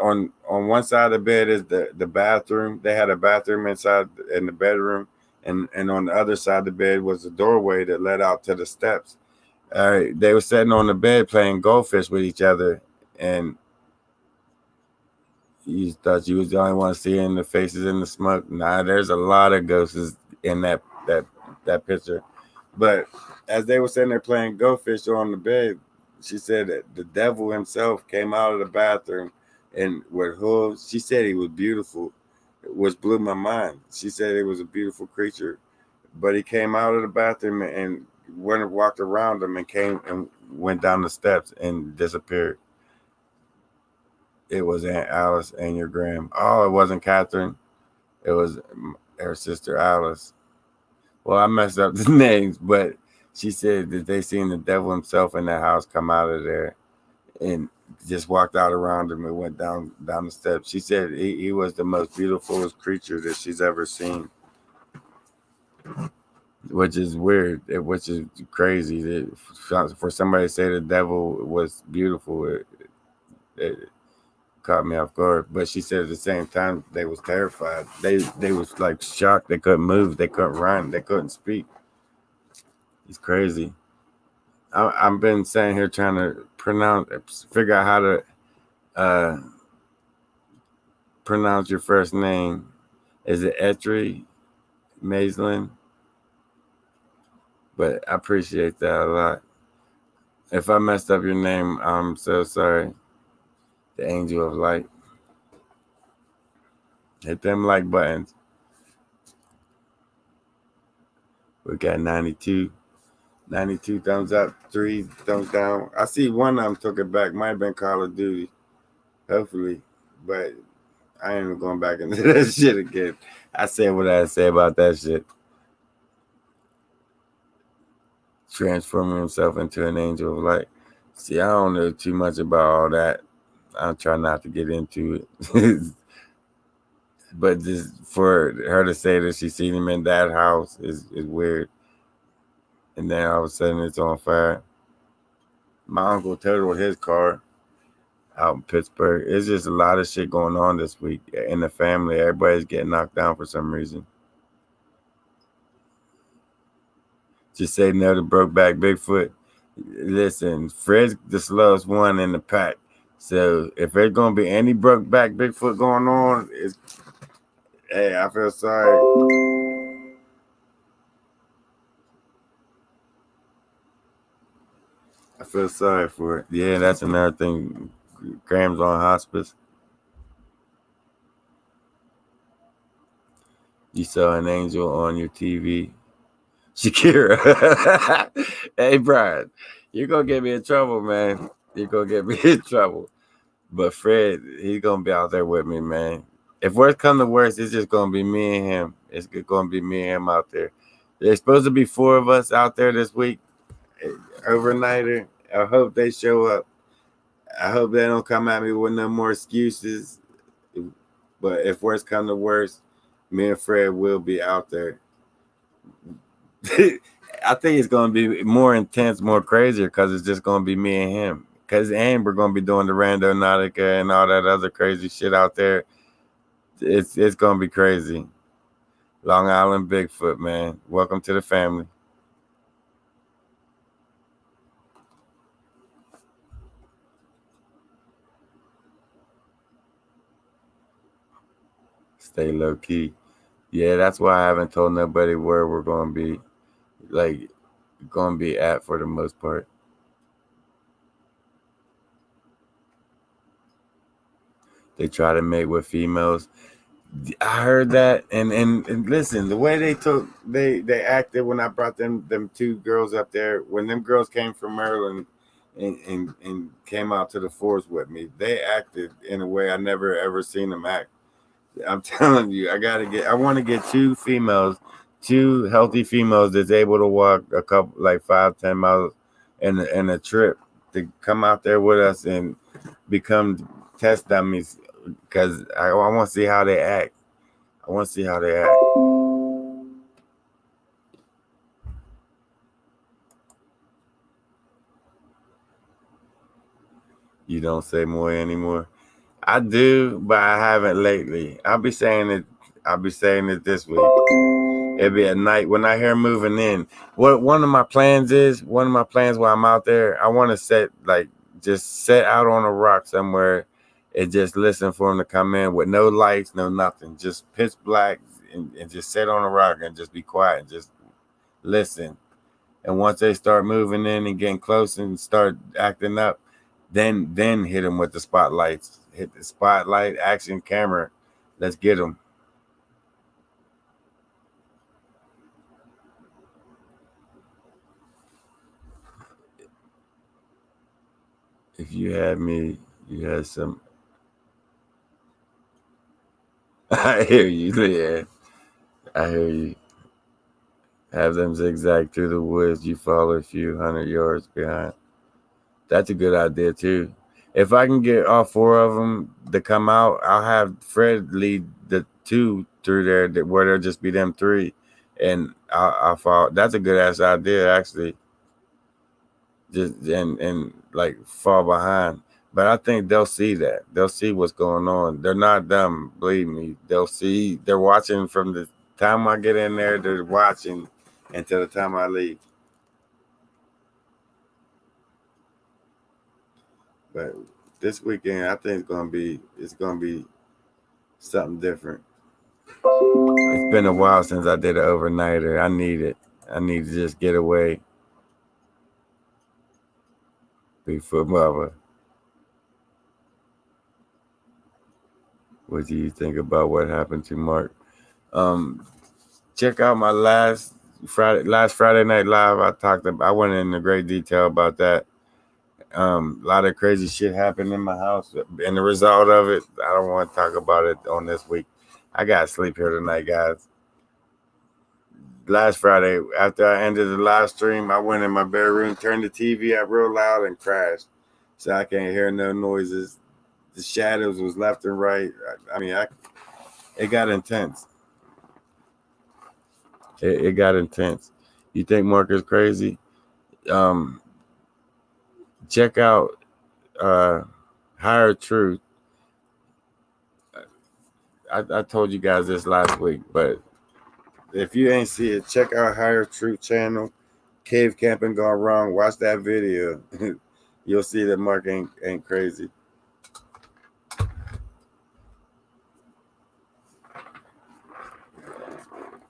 one side of the bed is the bathroom. They had a bathroom inside in the bedroom, and on the other side of the bed was a doorway that led out to the steps. They were sitting on the bed playing goldfish with each other, and you thought you was the only one seeing the faces in the smoke. Nah, there's a lot of ghosts in that picture. But as they were sitting there playing goldfish on the bed, she said that the devil himself came out of the bathroom and with hooves. She said he was beautiful, which blew my mind. She said it was a beautiful creature, but he came out of the bathroom and walked around them and came and went down the steps and disappeared. It was Aunt Alice and your gram. Oh, it wasn't Catherine. It was her sister Alice. Well, I messed up the names, but she said that they seen the devil himself in that house come out of there and just walked out around him and went down the steps. She said he was the most beautiful creature that she's ever seen, which is weird, which is crazy. For somebody to say the devil was beautiful, it caught me off guard. But she said at the same time they was terrified. They was like shocked. They couldn't move. They couldn't run. They couldn't speak. He's crazy. I've been sitting here trying to figure out how to uh, pronounce your first name. Is it Etri Maislin? But I appreciate that a lot. If I messed up your name, I'm so sorry. The Angel of Light. Hit them like buttons. We got 92. 92 thumbs up, 3 thumbs down. I see one of them took it back. Might have been Call of Duty. Hopefully. But I ain't even going back into that shit again. I said what I say about that shit. Transforming himself into an angel of light. See, I don't know too much about all that. I'm trying not to get into it. But just for her to say that she seen him in that house is weird. And then all of a sudden it's on fire. My uncle totaled his car out in Pittsburgh. It's just a lot of shit going on this week in the family. Everybody's getting knocked down for some reason. Just say no to Brokeback Bigfoot. Listen, Fred's the slowest one in the pack. So if there's gonna be any Brokeback Bigfoot going on, hey, I feel sorry. I feel sorry for it. Yeah, that's another thing. Graham's on hospice. You saw an angel on your TV. Shakira. Hey, Brian, you're going to get me in trouble, man. You're going to get me in trouble. But Fred, he's going to be out there with me, man. If worst come to worst, it's just going to be me and him. It's going to be me and him out there. There's supposed to be 4 of us out there this week, overnighter. I hope they show up. I hope they don't come at me with no more excuses. But if worst come to worst, me and Fred will be out there. I think it's going to be more intense, more crazier because it's just going to be me and him. Because we're going to be doing the Randonautica and all that other crazy shit out there. It's going to be crazy. Long Island Bigfoot, man. Welcome to the family. Stay low key. Yeah, that's why I haven't told nobody where we're going to be. Like, going to be at for the most part. They try to mate with females. I heard that, and listen, the way they acted when I brought them 2 girls up there, when them girls came from Maryland and came out to the forest with me, they acted in a way I never ever seen them act. I'm telling you, I want to get 2 females, 2 healthy females that's able to walk a couple like 5-10 miles in a trip to come out there with us and become test dummies because I want to see how they act. I want to see how they act. You don't say more anymore. I do, but I haven't lately. I'll be saying it this week. It'll be at night when I hear moving in. One of my plans while I'm out there, I want to just set out on a rock somewhere and just listen for them to come in with no lights, no nothing, just pitch black and just sit on a rock and just be quiet and just listen. And once they start moving in and getting close and start acting up, then hit them with the spotlights. Hit the spotlight, action camera. Let's get them. If you had me, you had some. I hear you, yeah. I hear you. Have them zigzag through the woods. You follow a few hundred yards behind. That's a good idea too. If I can get all 4 of them to come out, I'll have Fred lead the 2 through there, where there'll just be them 3, and I'll follow. That's a good ass idea, actually. Just and like fall behind. But I think they'll see that. They'll see what's going on. They're not dumb, believe me. They'll see. They're watching from the time I get in there. They're watching until the time I leave. But this weekend, I think it's gonna be something different. It's been a while since I did an overnighter. I need it. I need to just get away. Bigfoot mama. What do you think about what happened to Mark? Check out my last Friday night live. I went into great detail about that. A lot of crazy shit happened in my house, and the result of it, I don't want to talk about it on this week. I got to sleep here tonight, guys. Last Friday, after I ended the live stream, I went in my bedroom, turned the TV up real loud, and crashed, so I can't hear no noises. The shadows was left and right. It got intense. It got intense. You think Mark is crazy? Check out Higher Truth. I told you guys this last week, but if you ain't see it, check out Higher Truth channel. Cave camping gone wrong. Watch that video. You'll see that Mark ain't crazy.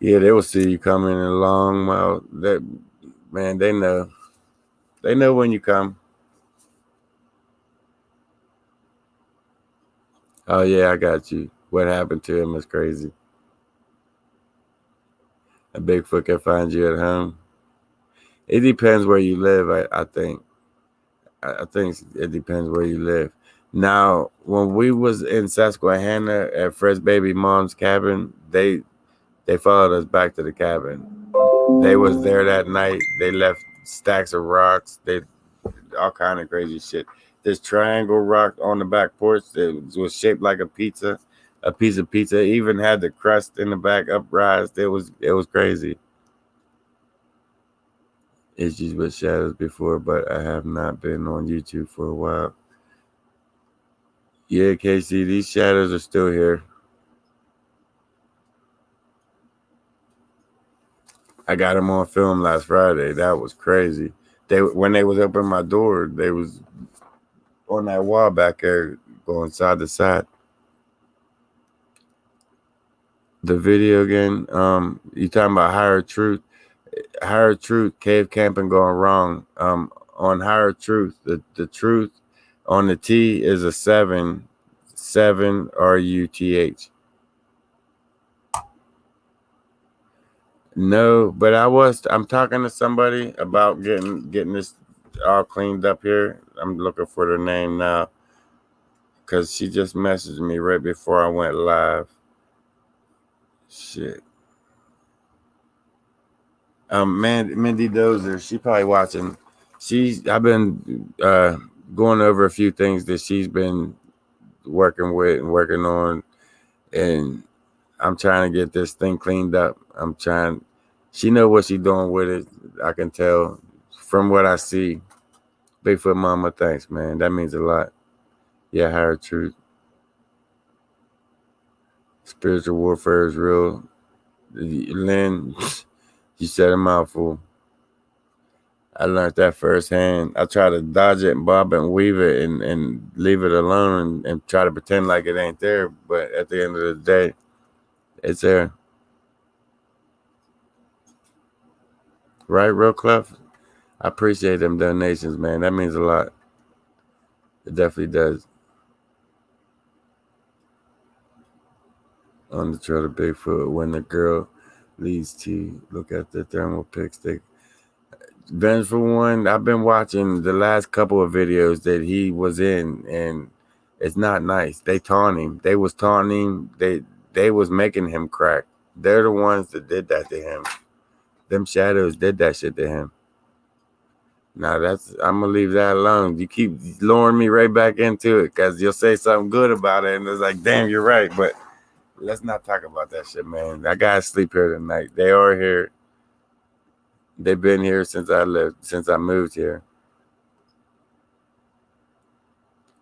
Yeah, they will see you coming a long mile. That man, they know. They know when you come. Oh yeah, I got you. What happened to him is crazy. A Bigfoot can find you at home. It depends where you live. I think. I think it depends where you live. Now, when we was in Susquehanna at Fred's baby mom's cabin, they followed us back to the cabin. They was there that night. They left stacks of rocks. They all kind of crazy shit. This triangle rock on the back porch that was shaped like a piece of pizza. It even had the crust in the back uprised. It was crazy. Issues with shadows before, but I have not been on YouTube for a while. Yeah, KC, these shadows are still here. I got them on film last Friday. That was crazy. When they was up in my door, they was on that wall back there going side to side. The video again, you talking about Higher Truth? Higher Truth, cave camping gone wrong. On Higher Truth, the truth on the T is a 7 RUTH. No, but I'm talking to somebody about getting this all cleaned up here. I'm looking for the name now because she just messaged me right before I went live. Shit. Mindy Dozer, she probably watching. I've been going over a few things that she's been working with and working on, and I'm trying to get this thing cleaned up. She know what she's doing with it. I can tell from what I see. Bigfoot mama, thanks, man. That means a lot. Yeah, Higher Truth. Spiritual warfare is real. Lynn, you said a mouthful. I learned that firsthand. I try to dodge it and bob and weave it and leave it alone and try to pretend like it ain't there. But at the end of the day, it's there. Right, Real Clef? I appreciate them donations, man. That means a lot. It definitely does. On the trail to Bigfoot, when the girl leads to look at the thermal pics. Vengeful One, I've been watching the last couple of videos that he was in, and it's not nice. They taunt him. They was taunting him. They was making him crack. They're the ones that did that to him. Them shadows did that shit to him. Now I'm gonna leave that alone. You keep luring me right back into it because you'll say something good about it, and it's like, damn, you're right. But let's not talk about that shit, man. I gotta sleep here tonight. They are here. They've been here since I moved here.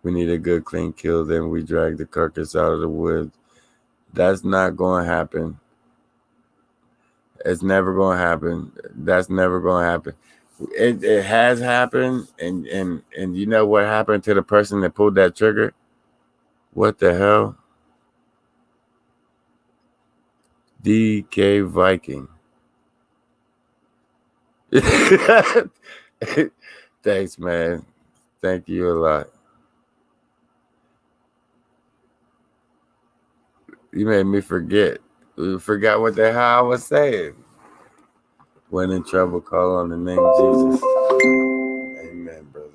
We need a good clean kill, then we drag the carcass out of the woods. That's not going to happen. It's never going to happen. That's never going to happen. It has happened, and you know what happened to the person that pulled that trigger? What the hell? DK Viking. Thanks, man. Thank you a lot. You made me forget. Forgot what the hell I was saying. When in trouble, call on the name of Jesus. Amen, brother.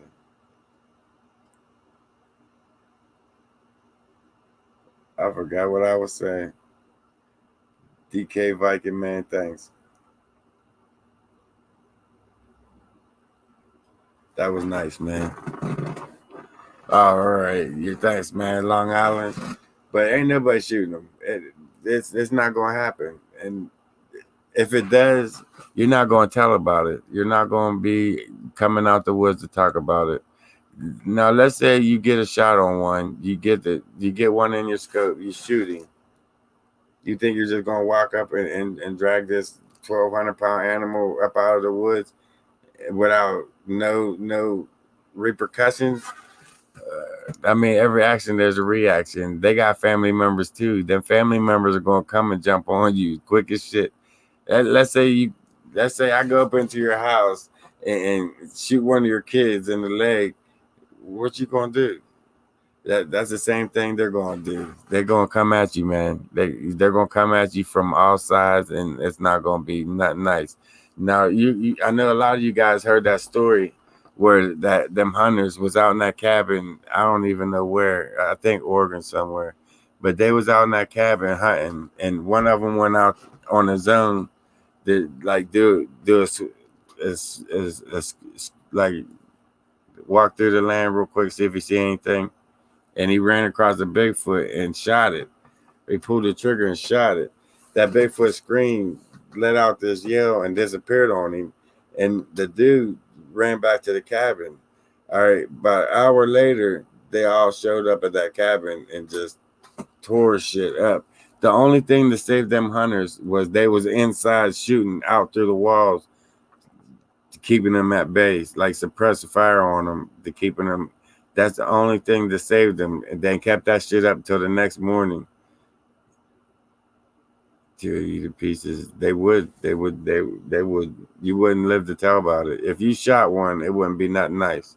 I forgot what I was saying. DK Viking, man, thanks. That was nice, man. All right. Yeah, thanks, man. Long Island. But ain't nobody shooting them. It's not going to happen. And if it does, you're not going to tell about it. You're not going to be coming out the woods to talk about it. Now, let's say you get a shot on one. You get one in your scope. You're shooting. You think you're just going to walk up and drag this 1,200-pound animal up out of the woods without no repercussions? I mean, every action there's a reaction. They got family members too. Them family members are gonna come and jump on you quick as shit. Let's say I go up into your house and shoot one of your kids in the leg. What you gonna do? That's the same thing they're gonna do. They're gonna come at you, man. They're gonna come at you from all sides, and it's not gonna be nothing nice. Now, I know a lot of you guys heard that story where that them hunters was out in that cabin. I don't even know where. I think Oregon somewhere, but they was out in that cabin hunting, and one of them went out on his own to like like walk through the land real quick, see if he see anything, and he ran across the Bigfoot and shot it. He pulled the trigger and shot it. That Bigfoot screamed, let out this yell, and disappeared on him. And the dude ran back to the cabin. All right, about an hour later, they all showed up at that cabin and just tore shit up. The only thing that saved them hunters was they was inside shooting out through the walls, keeping them at base, like suppress the fire on them, to keeping them. That's the only thing that saved them. And they kept that shit up until the next morning. To you to pieces. They would. You wouldn't live to tell about it. If you shot one, it wouldn't be nothing nice.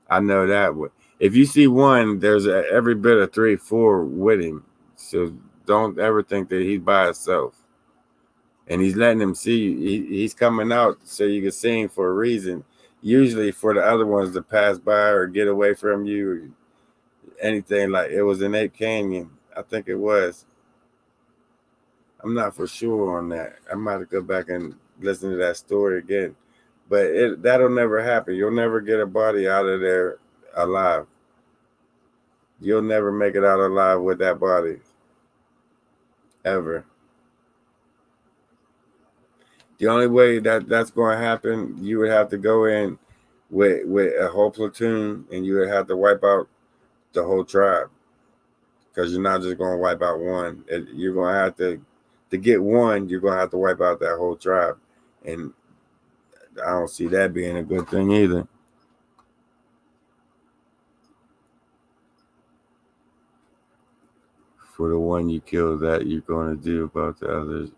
I know that. If you see one, there's every bit of 3, 4 with him. So don't ever think that he's by himself. And he's letting him see you. He's coming out so you can see him for a reason. Usually for the other ones to pass by or get away from you or anything. Like it was in Ape Canyon. I think it was. I'm not for sure on that. I might have to go back and listen to that story again. But that'll never happen. You'll never get a body out of there alive. You'll never make it out alive with that body. Ever. The only way that's going to happen, you would have to go in with a whole platoon and you would have to wipe out the whole tribe. Because you're not just going to wipe out one. You're going to have to get one, you're going to have to wipe out that whole tribe. And I don't see that being a good thing either. For the one you kill, that you're going to do about the others.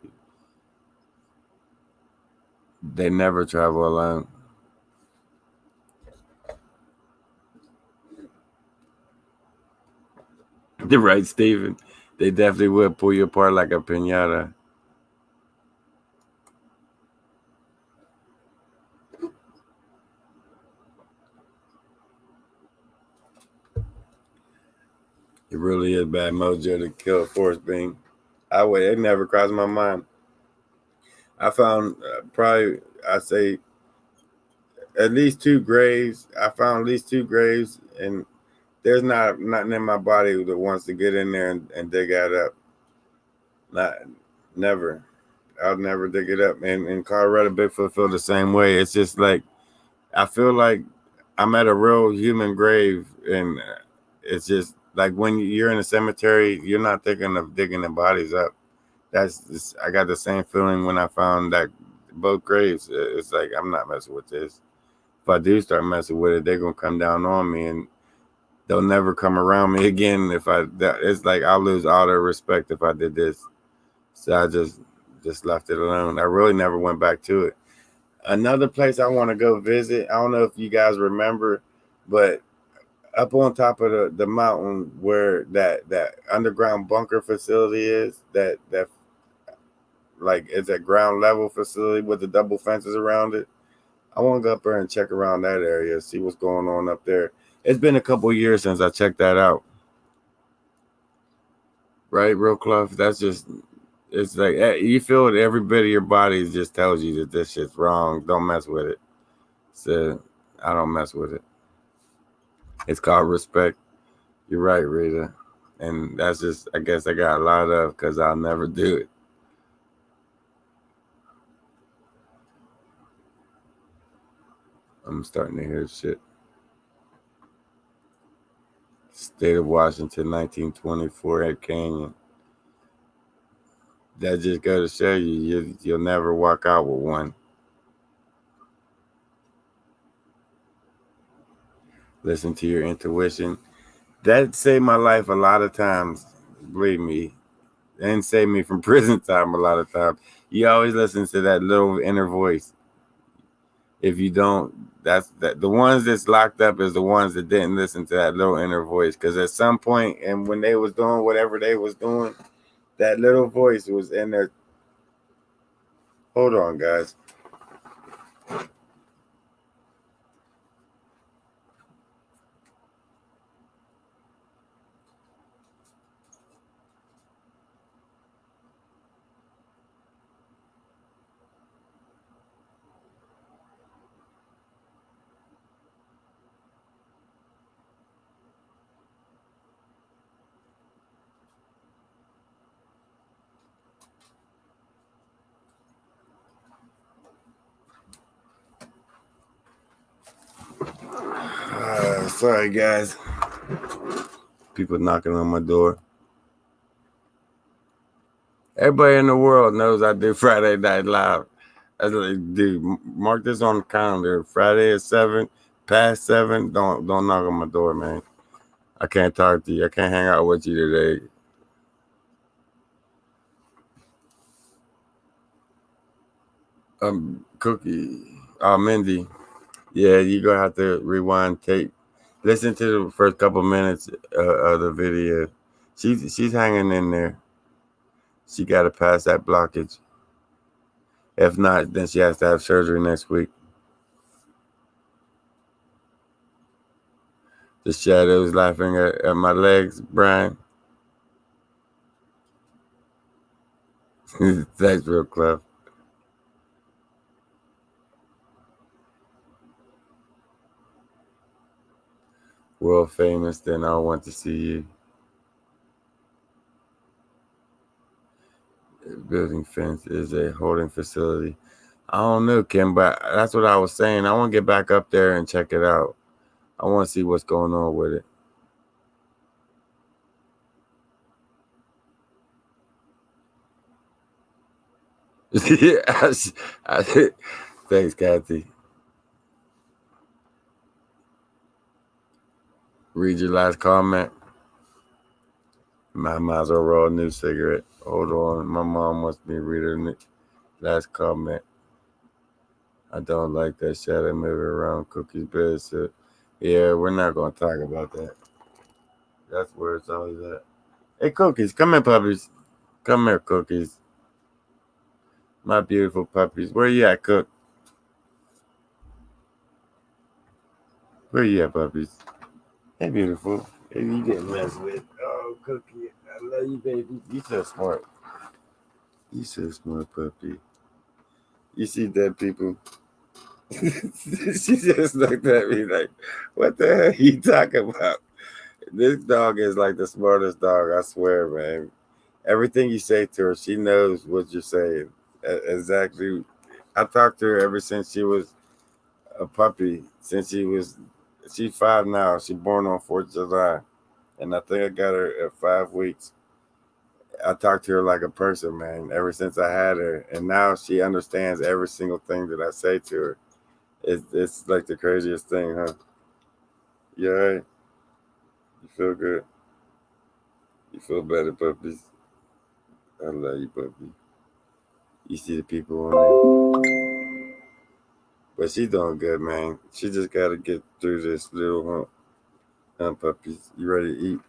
They never travel alone. You're right, Stephen. They definitely would pull you apart like a piñata. It really is bad mojo to kill a forest being. It never crossed my mind. I found probably, I say, at least 2 graves. I found at least 2 graves, and there's nothing in my body that wants to get in there and dig that up. Not, never. I'll never dig it up. And in Colorado, Bigfoot feel the same way. It's just like, I feel like I'm at a real human grave, and it's just like when you're in a cemetery, you're not thinking of digging the bodies up. I got the same feeling when I found that both graves. It's like I'm not messing with this. If I do start messing with it, they're gonna come down on me, and they'll never come around me again. It's like I'll lose all their respect if I did this. So I just left it alone. I really never went back to it. Another place I want to go visit. I don't know if you guys remember, but up on top of the mountain where that underground bunker facility is, that like it's a ground level facility with the double fences around it. I want to go up there and check around that area, see what's going on up there. It's been a couple years since I checked that out. Right, real close. That's just it's like you feel it. Every bit of your body just tells you that this shit's wrong. Don't mess with it. So I don't mess with it. It's called respect. You're right, Rita. And that's just I guess I got a lot of because I'll never do it. I'm starting to hear shit. State of Washington, 1924, Ed Canyon. That just go to show you'll never walk out with one. Listen to your intuition. That saved my life a lot of times. Believe me, and saved me from prison time a lot of times. You always listen to that little inner voice. If you don't, that's that. The ones that's locked up is the ones that didn't listen to that little inner voice. Because at some point, and when they was doing whatever they was doing, that little voice was in there. Hold on, guys. Sorry, guys. People knocking on my door. Everybody in the world knows I do Friday Night Live. I like, dude, mark this on the calendar. Friday at 7, past 7. Don't knock on my door, man. I can't talk to you. I can't hang out with you today. Cookie, Mindy. Yeah, you're gonna have to rewind tape. Listen to the first couple minutes of the video. She's hanging in there. She got to pass that blockage. If not, then she has to have surgery next week. The shadows laughing at my legs, Brian. Thanks, real Clef. World famous, then I want to see you. Building fence is a holding facility. I don't know, Kim, but that's what I was saying. I want to get back up there and check it out. I want to see what's going on with it. Thanks, Kathy. Read your last comment. Might as well roll a new cigarette. Hold on. My mom wants me to read her last comment. I don't like that shadow moving around Cookie's bed. So, yeah, we're not going to talk about that. That's where it's always at. Hey, Cookies, come here, puppies. Come here, Cookies. My beautiful puppies. Where you at, Cook? Where you at, puppies? Hey, beautiful. Hey, you didn't mess with. Oh, Cookie. I love you, baby. You so smart. You so smart, puppy. You see dead people? She just looked at me like, what the hell are you talking about? This dog is like the smartest dog, I swear, man. Everything you say to her, she knows what you're saying. Exactly. I talked to her ever since she was a puppy. She's 5 now. She born on 4th of July. And I think I got her at 5 weeks. I talk to her like a person, man, ever since I had her. And now she understands every single thing that I say to her. It's like the craziest thing, huh? You all right? You feel good? You feel better, puppies? I love you, puppy. You see the people on there? But she doing good, man. She just got to get through this little hump. Puppies. You ready to eat?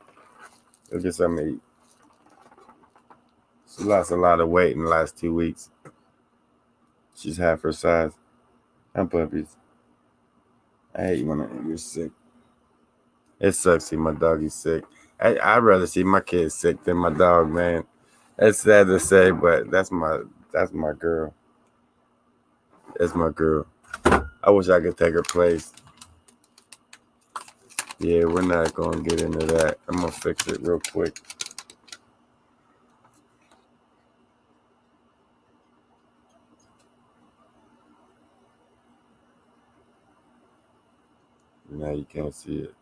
Go get something to eat. She lost a lot of weight in the last 2 weeks. She's half her size. Puppies. I hate when you're sick. It sucks to see my doggy sick. I'd rather see my kids sick than my dog, man. That's sad to say, but that's my girl. That's my girl. I wish I could take her place. Yeah, we're not gonna get into that. I'm gonna fix it real quick. Now you can't see it.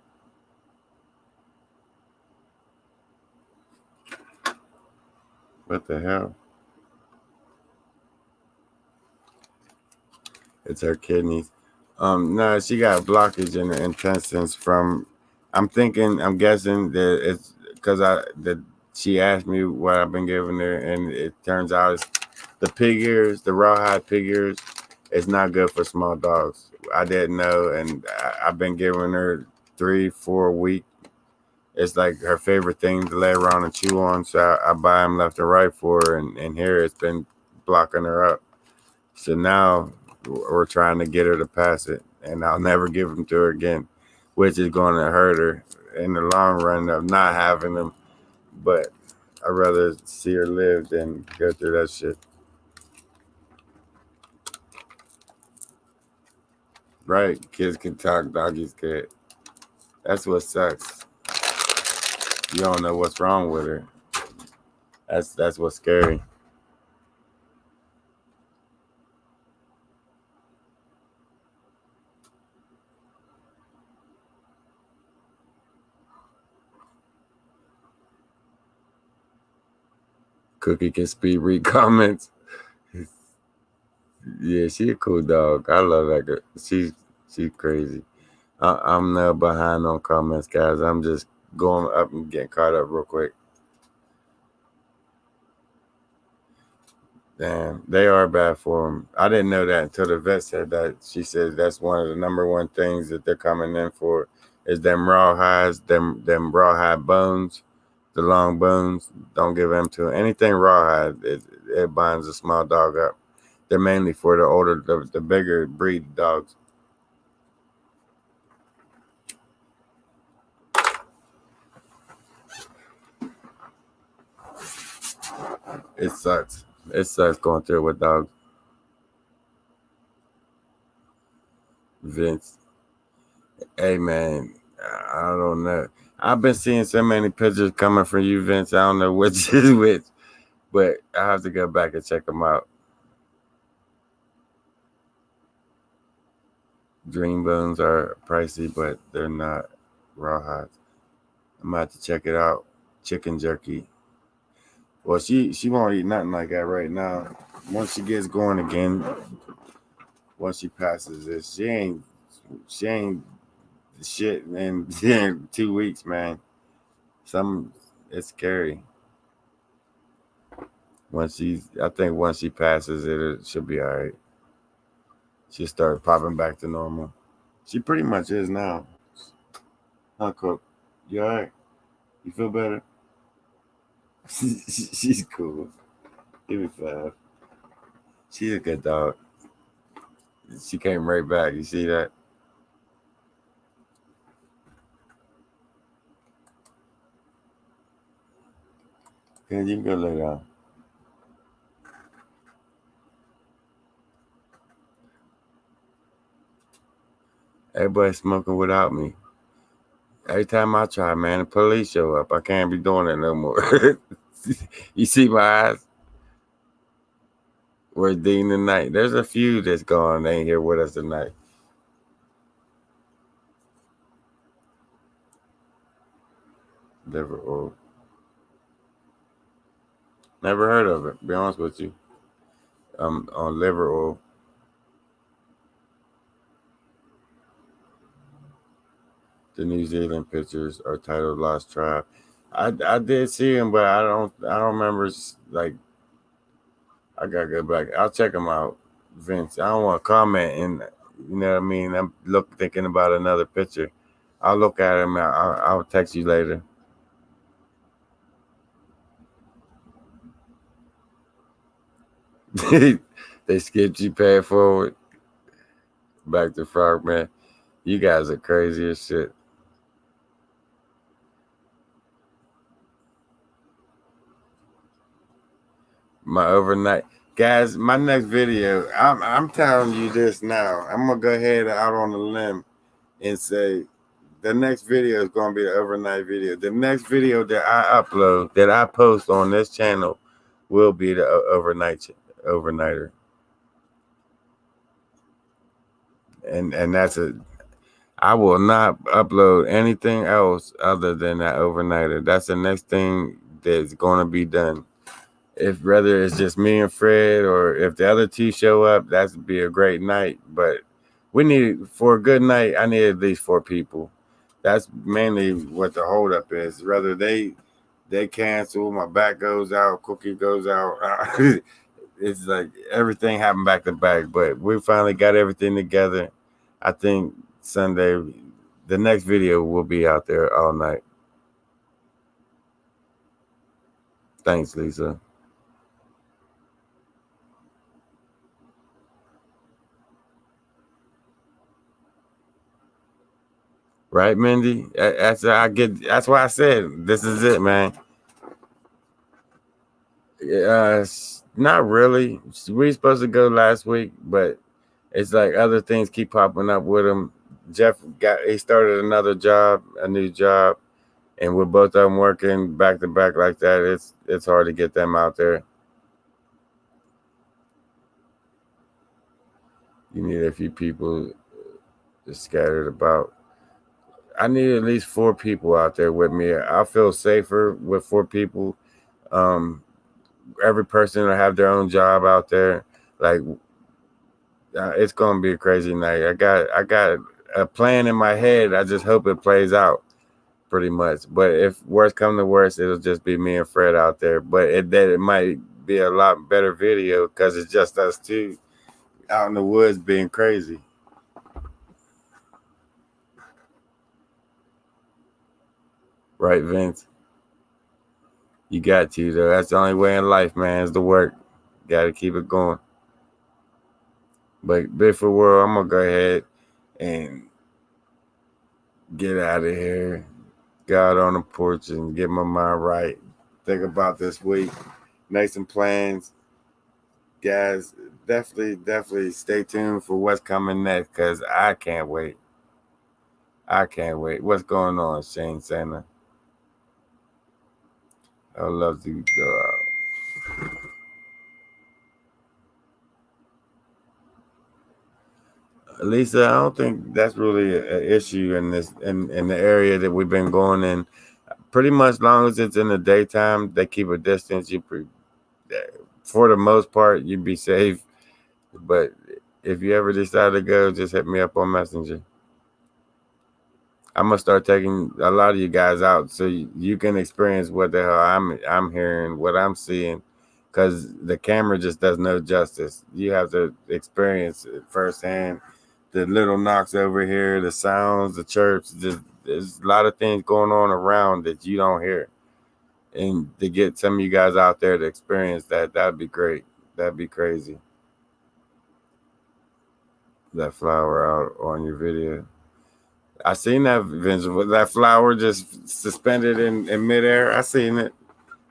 What the hell? It's her kidneys. No, she got blockage in the intestines from. I'm guessing that it's because she asked me what I've been giving her, and it turns out it's the pig ears, the rawhide pig ears. It's not good for small dogs. I didn't know, and I've been giving her 3, 4 weeks. It's like her favorite thing to lay around and chew on. So I buy them left and right for her, and here it's been blocking her up. So now we're trying to get her to pass it, and I'll never give them to her again, which is going to hurt her in the long run of not having them. But I'd rather see her live than go through that shit. Right? Kids can talk, doggies can't. That's what sucks. You don't know what's wrong with her. That's what's scary. Cookie can speed read comments. Yeah, she a cool dog. I love that girl. She's crazy. I'm now behind on comments, guys. I'm just going up and getting caught up real quick. Damn, they are bad for them. I didn't know that until the vet said that. She said that's one of the number one things that they're coming in for is them rawhides, them rawhide bones, the long bones. Don't give them to 'em. Anything rawhide. It binds a small dog up. They're mainly for the older, the bigger breed dogs. It sucks. It sucks going through it with dogs. Vince. Hey man, I don't know. I've been seeing so many pictures coming from you, Vince. I don't know which is which, but I have to go back and check them out. Dream bones are pricey, but they're not rawhides. I'm about to check it out. Chicken jerky. Well, she won't eat nothing like that right now. Once she gets going again, once she passes this, she ain't shit in 2 weeks, man. It's scary. I think once she passes it, it should be all right. She'll start popping back to normal. She pretty much is now. Huh, Cook? You all right? You feel better? She's cool. Give me 5. She's a good dog. She came right back. You see that? Yeah, you can go lay down. Everybody's smoking without me. Every time I try, man, the police show up. I can't be doing it no more. You see my eyes? We're Dean tonight. There's a few that's gone. They ain't here with us tonight. Liver oil. Never heard of it. Be honest with you. On liver oil. The New Zealand pictures are titled "Lost Tribe." I did see him, but I don't remember. Like I gotta go back. I'll check him out, Vince. I don't want to comment, and you know what I mean. I'm thinking about another picture. I'll look at him. I'll text you later. They skipped you, pay it forward. Back to Frogman. You guys are crazy as shit. My overnight guys, my next video, I'm telling you this now. I'm gonna go ahead out on a limb and say the next video is gonna be the overnight video. The next video that I upload, that I post on this channel, will be the overnighter. And that's a I will not upload anything else other than that overnighter. That's the next thing that's gonna be done. If whether it's just me and Fred or if the other two show up, that'd be a great night. But we need for a good night, I need at least 4 people. That's mainly what the holdup is. Whether they cancel, my back goes out, Cookie goes out. It's like everything happened back to back. But we finally got everything together. I think Sunday, the next video will be out there all night. Thanks, Lisa. Right, Mindy? That's why I said this is it, man. Not really. We were supposed to go last week, but it's like other things keep popping up with him. Jeff he started another job, a new job, and with both of them working back to back like that, it's hard to get them out there. You need a few people scattered about. I need at least 4 people out there with me. I feel safer with 4 people. Every person will have their own job out there. Like it's gonna be a crazy night. I got a plan in my head. I just hope it plays out pretty much. But if worst come to worst, it'll just be me and Fred out there. But it might be a lot better video because it's just us two out in the woods being crazy. Right, Vince? You got to though. That's the only way in life, man, is to work. Got to keep it going. But Bigfoot World, I'm gonna go ahead and get out of here. Go out on the porch and get my mind right. Think about this week. Make some plans. Guys, definitely stay tuned for what's coming next because I can't wait. I can't wait. What's going on, Shane Santa? I'd love to go out. Lisa, I don't think that's really an issue in this in the area that we've been going in. Pretty much, long as it's in the daytime, they keep a distance. For the most part, you'd be safe. But if you ever decide to go, just hit me up on Messenger. I'm gonna start taking a lot of you guys out so you can experience what the hell I'm hearing, what I'm seeing, because the camera just does no justice. You have to experience it firsthand. The little knocks over here, the sounds, the chirps. There's a lot of things going on around that you don't hear, and to get some of you guys out there to experience that'd be great. That'd be crazy. That flower out on your video. I seen that, Vince. Was that flower just suspended in midair? I seen it.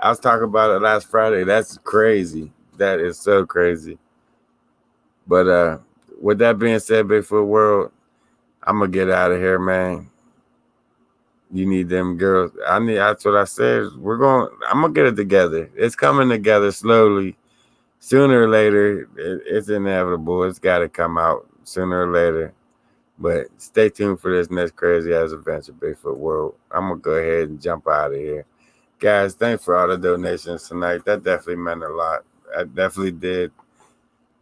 I was talking about it last Friday. That's crazy. That is so crazy. But with that being said, Bigfoot World, I'm gonna get out of here, man. You need them girls. That's what I said. I'm gonna get it together. It's coming together slowly. Sooner or later, it's inevitable. It's got to come out sooner or later. But stay tuned for this next crazy ass adventure, Bigfoot World. I'm gonna go ahead and jump out of here. Guys, thanks for all the donations tonight. That definitely meant a lot. I definitely did.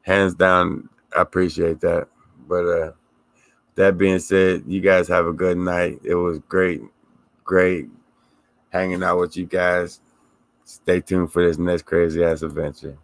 Hands down, I appreciate that. But that being said, you guys have a good night. It was great hanging out with you guys. Stay tuned for this next crazy ass adventure.